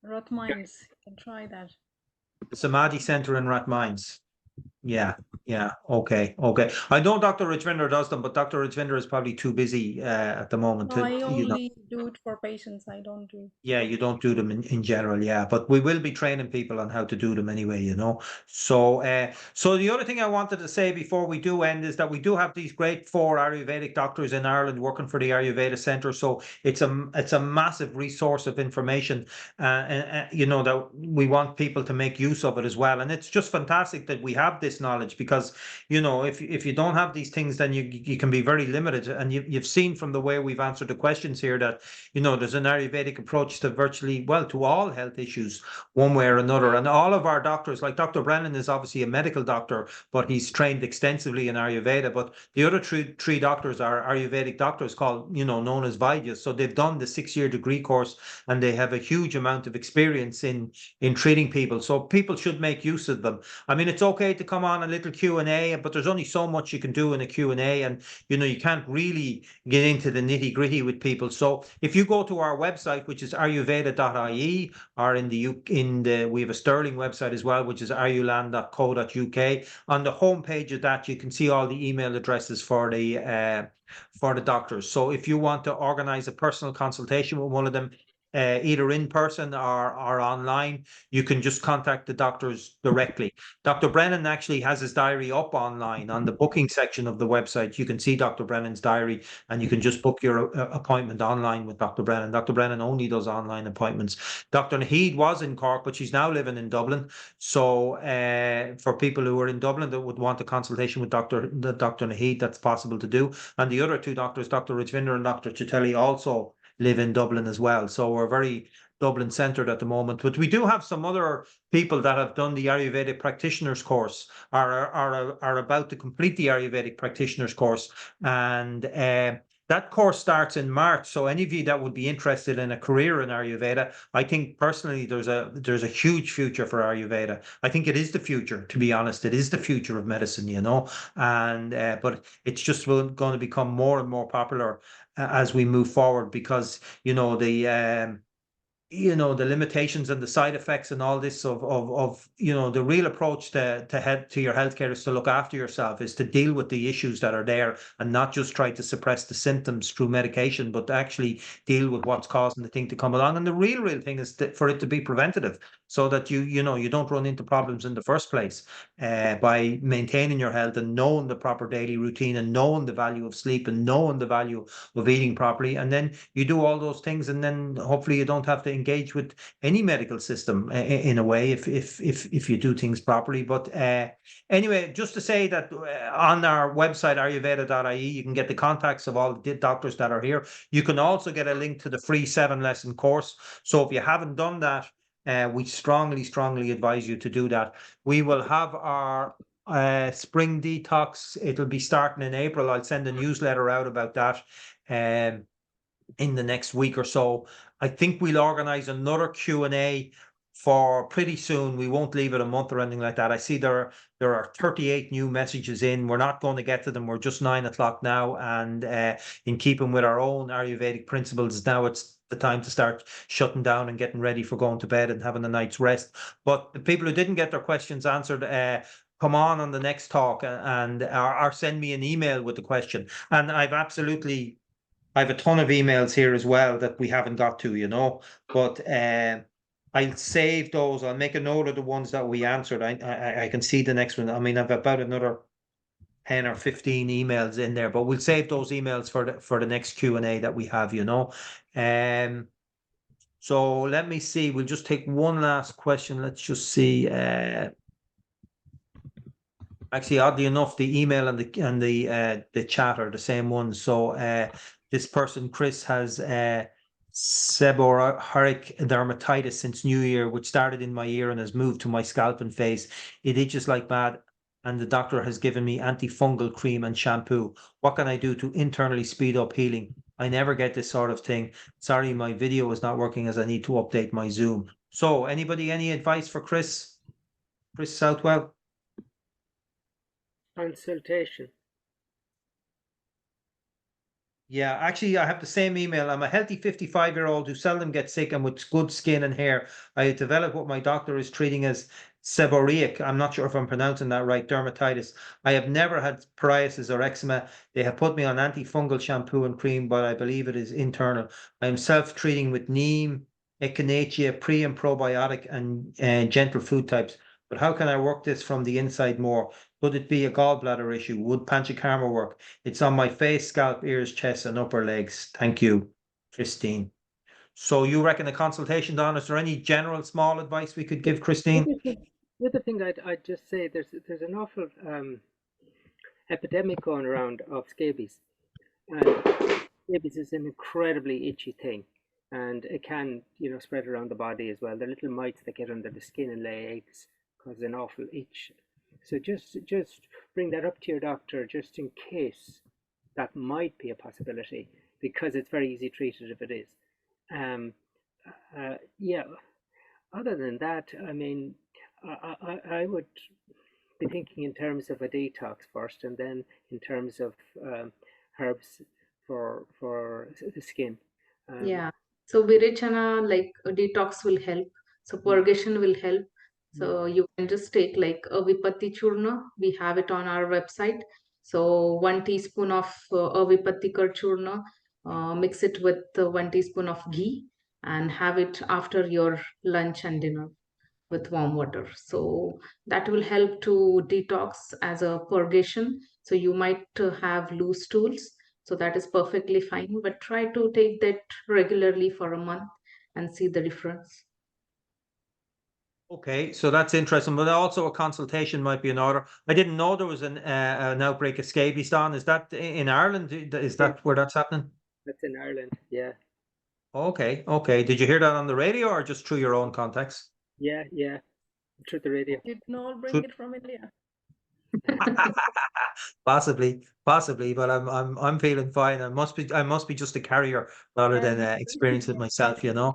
Rathmines. You can try that. The Samadhi Center in Rathmines. Yeah. Okay. I know Dr. Rajvinder does them, but Dr. Rajvinder is probably too busy at the moment. No, I only do it for patients. I don't do. Yeah, you don't do them in general, yeah. But we will be training people on how to do them anyway, you know. So so the other thing I wanted to say before we do end is that we do have these great 4 Ayurvedic doctors in Ireland working for the Ayurveda Centre. So it's a massive resource of information, you know, that we want people to make use of it as well. And it's just fantastic that we have this knowledge, because, you know, if you don't have these things, then you can be very limited. And you've seen from the way we've answered the questions here that, you know, there's an Ayurvedic approach to to all health issues one way or another. And all of our doctors, like Dr. Brennan is obviously a medical doctor, but he's trained extensively in Ayurveda. But the other three doctors are Ayurvedic doctors called, you know, known as Vaidyas. So they've done the 6-year degree course and they have a huge amount of experience in treating people. So people should make use of them. I mean, it's okay to come on a little Q&A, but there's only so much you can do in a Q&A, and, you know, you can't really get into the nitty gritty with people. So if you go to our website, which is ayurveda.ie, or we have a Sterling website as well, which is ayuland.co.uk. On the homepage of that, you can see all the email addresses for the doctors. So if you want to organize a personal consultation with one of them, either in person or online, you can just contact the doctors directly. Dr. Brennan actually has his diary up online on the booking section of the website. You can see Dr. Brennan's diary and you can just book your appointment online with Dr. Brennan. Dr. Brennan only does online appointments. Dr. Naheed was in Cork, but she's now living in Dublin. So for people who are in Dublin that would want a consultation with Dr. Naheed, that's possible to do. And the other 2 doctors, Dr. Rajvinder and Dr. Chitali, also live in Dublin as well. So we're very Dublin centered at the moment, but we do have some other people that have done the Ayurvedic practitioners course, are about to complete the Ayurvedic practitioners course, and That course starts in March, so any of you that would be interested in a career in Ayurveda, I think personally there's a huge future for Ayurveda. I think it is the future, to be honest. It is the future of medicine, you know, and but it's just going to become more and more popular as we move forward, because you know the limitations and the side effects and all this of you know, the real approach to your healthcare is to look after yourself, is to deal with the issues that are there, and not just try to suppress the symptoms through medication, but to actually deal with what's causing the thing to come along. And the real thing is for it to be preventative, so that you know, you don't run into problems in the first place, by maintaining your health and knowing the proper daily routine and knowing the value of sleep and knowing the value of eating properly. And then you do all those things, and then hopefully you don't have to engage with any medical system in a way, if you do things properly. But anyway, just to say that on our website ayurveda.ie you can get the contacts of all the doctors that are here. You can also get a link to the free 7-lesson course. So if you haven't done that, we strongly advise you to do that. We will have our spring detox. It'll be starting in April. I'll send a newsletter out about that in the next week or so. I think we'll organize another Q&A for pretty soon. We won't leave it a month or anything like that. I see there are 38 new messages in. We're not going to get to them. We're just 9 o'clock now, and in keeping with our own Ayurvedic principles, now it's the time to start shutting down and getting ready for going to bed and having a night's rest. But the people who didn't get their questions answered, come on the next talk and or send me an email with the question. And I have a ton of emails here as well that we haven't got to, you know, but I'll save those. I'll make a note of the ones that we answered. I can see the next one. I mean, I've about another 10 or 15 emails in there, but we'll save those emails for the next Q&A that we have, you know. So let me see. We'll just take one last question. Let's just see. Actually, oddly enough, the email and the chat are the same ones. So this person, Chris, has seborrheic dermatitis since New Year, which started in my ear and has moved to my scalp and face. It itches like mad, and the doctor has given me antifungal cream and shampoo. What can I do to internally speed up healing? I never get this sort of thing. Sorry, my video is not working as I need to update my Zoom. So anybody, any advice for Chris? Chris Southwell? Consultation. Yeah, actually, I have the same email. I'm a healthy 55-year-old who seldom gets sick and with good skin and hair. I developed what my doctor is treating as seborrheic. I'm not sure if I'm pronouncing that right. Dermatitis. I have never had psoriasis or eczema. They have put me on antifungal shampoo and cream, but I believe it is internal. I am self-treating with neem, echinacea, pre and probiotic, and gentle food types. But how can I work this from the inside more? Could it be a gallbladder issue? Would panchakarma work? It's on my face, scalp, ears, chest, and upper legs. Thank you, Christine. So you reckon a consultation, Don? Is there any general small advice we could give Christine? The other thing I'd just say, there's an awful epidemic going around of scabies. And scabies is an incredibly itchy thing, and it can, you know, spread around the body as well. They're little mites that get under the skin and lay eggs, cause an awful itch. So just bring that up to your doctor, just in case that might be a possibility, because it's very easy treated if it is. Yeah. Other than that, I mean, I would be thinking in terms of a detox first, and then in terms of herbs for the skin. Yeah. So Virechana, like a detox will help. So purgation will help. So you can just take like a Vipatti Churna. We have it on our website. So 1 teaspoon of a Vipattikar Churna, mix it with 1 teaspoon of ghee and have it after your lunch and dinner with warm water. So that will help to detox as a purgation. So you might have loose stools. So that is perfectly fine, but try to take that regularly for a month and see the difference. Okay, so that's interesting, but also a consultation might be in order. I didn't know there was an outbreak of scabies, Don. Is that in Ireland? Is that where that's happening? That's in Ireland, yeah. Okay, okay. Did you hear that on the radio or just through your own contacts? Yeah, through the radio. Didn't all bring it from India? Possibly, but I'm feeling fine. I must be just a carrier rather than experience it myself, you know.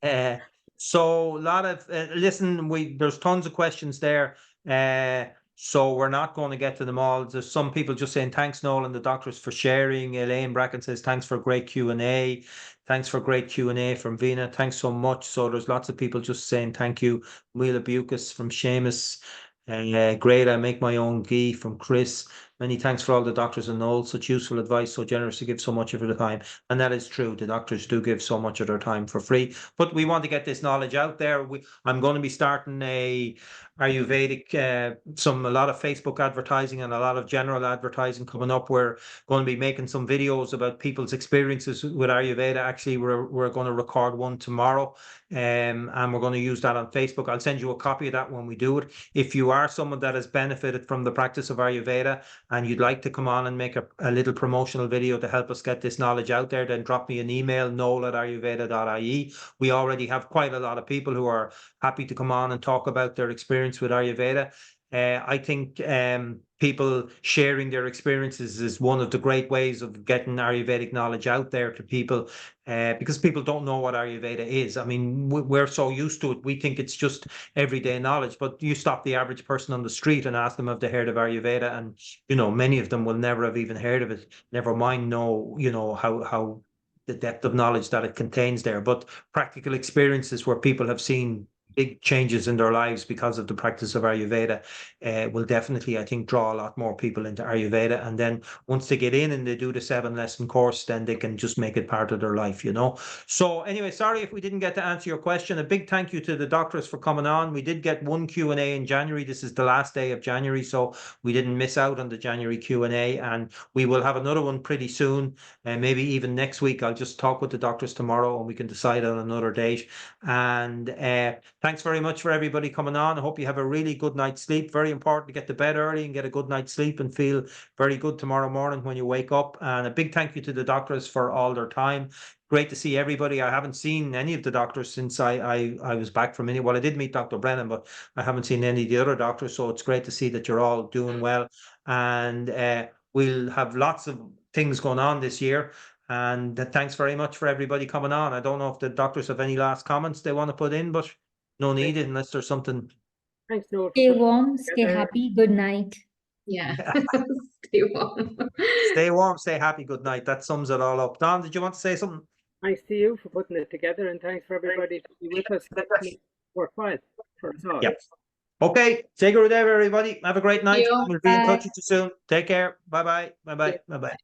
Uh, so a lot of listen, there's tons of questions there. So we're not going to get to them all. There's some people just saying thanks, Noel and the doctors, for sharing. Elaine Bracken says thanks for a great Q&A. Thanks for great Q&A from Vina. Thanks so much. So there's lots of people just saying thank you. Mila Bucas from Seamus. Great, I make my own ghee from Chris. Many thanks for all the doctors and Noel. Such useful advice, so generous to give so much of their time. And that is true. The doctors do give so much of their time for free. But we want to get this knowledge out there. I'm going to be starting a Ayurvedic, a lot of Facebook advertising and a lot of general advertising coming up. We're going to be making some videos about people's experiences with Ayurveda. Actually, we're going to record one tomorrow, and we're going to use that on Facebook. I'll send you a copy of that when we do it. If you are someone that has benefited from the practice of Ayurveda and you'd like to come on and make a little promotional video to help us get this knowledge out there, then drop me an email, noel@ayurveda.ie. We already have quite a lot of people who are happy to come on and talk about their experience with Ayurveda. I think people sharing their experiences is one of the great ways of getting Ayurvedic knowledge out there to people, because people don't know what Ayurveda is. I mean, we're so used to it. We think it's just everyday knowledge, but you stop the average person on the street and ask them if they heard of Ayurveda, and, you know, many of them will never have even heard of it, never mind know, you know, how the depth of knowledge that it contains there. But practical experiences where people have seen big changes in their lives because of the practice of Ayurveda will definitely, I think, draw a lot more people into Ayurveda. And then once they get in and they do the 7-lesson course, then they can just make it part of their life, you know. So anyway, sorry if we didn't get to answer your question. A big thank you to the doctors for coming on. We did get one Q&A in January. This is the last day of January, so we didn't miss out on the January Q&A, and we will have another one pretty soon, and maybe even next week. I'll just talk with the doctors tomorrow and we can decide on another date. And thanks very much for everybody coming on. I hope you have a really good night's sleep. Very important to get to bed early and get a good night's sleep and feel very good tomorrow morning when you wake up. And a big thank you to the doctors for all their time. Great to see everybody. I haven't seen any of the doctors since I was back from India. Well, I did meet Dr. Brennan, but I haven't seen any of the other doctors. So it's great to see that you're all doing well. And we'll have lots of things going on this year. And thanks very much for everybody coming on. I don't know if the doctors have any last comments they want to put in, but no need unless there's something. Thanks, Noel. Stay warm, stay happy, good night. Yeah. Stay warm. Stay warm, stay happy, good night. That sums it all up. Don, did you want to say something? Thanks to you for putting it together, and thanks for everybody to be with us. That's worthwhile for us all. Yep. Okay, take a good day, everybody. Have a great night. We'll be in touch with you soon. Take care. Bye-bye. Bye-bye. Bye-bye.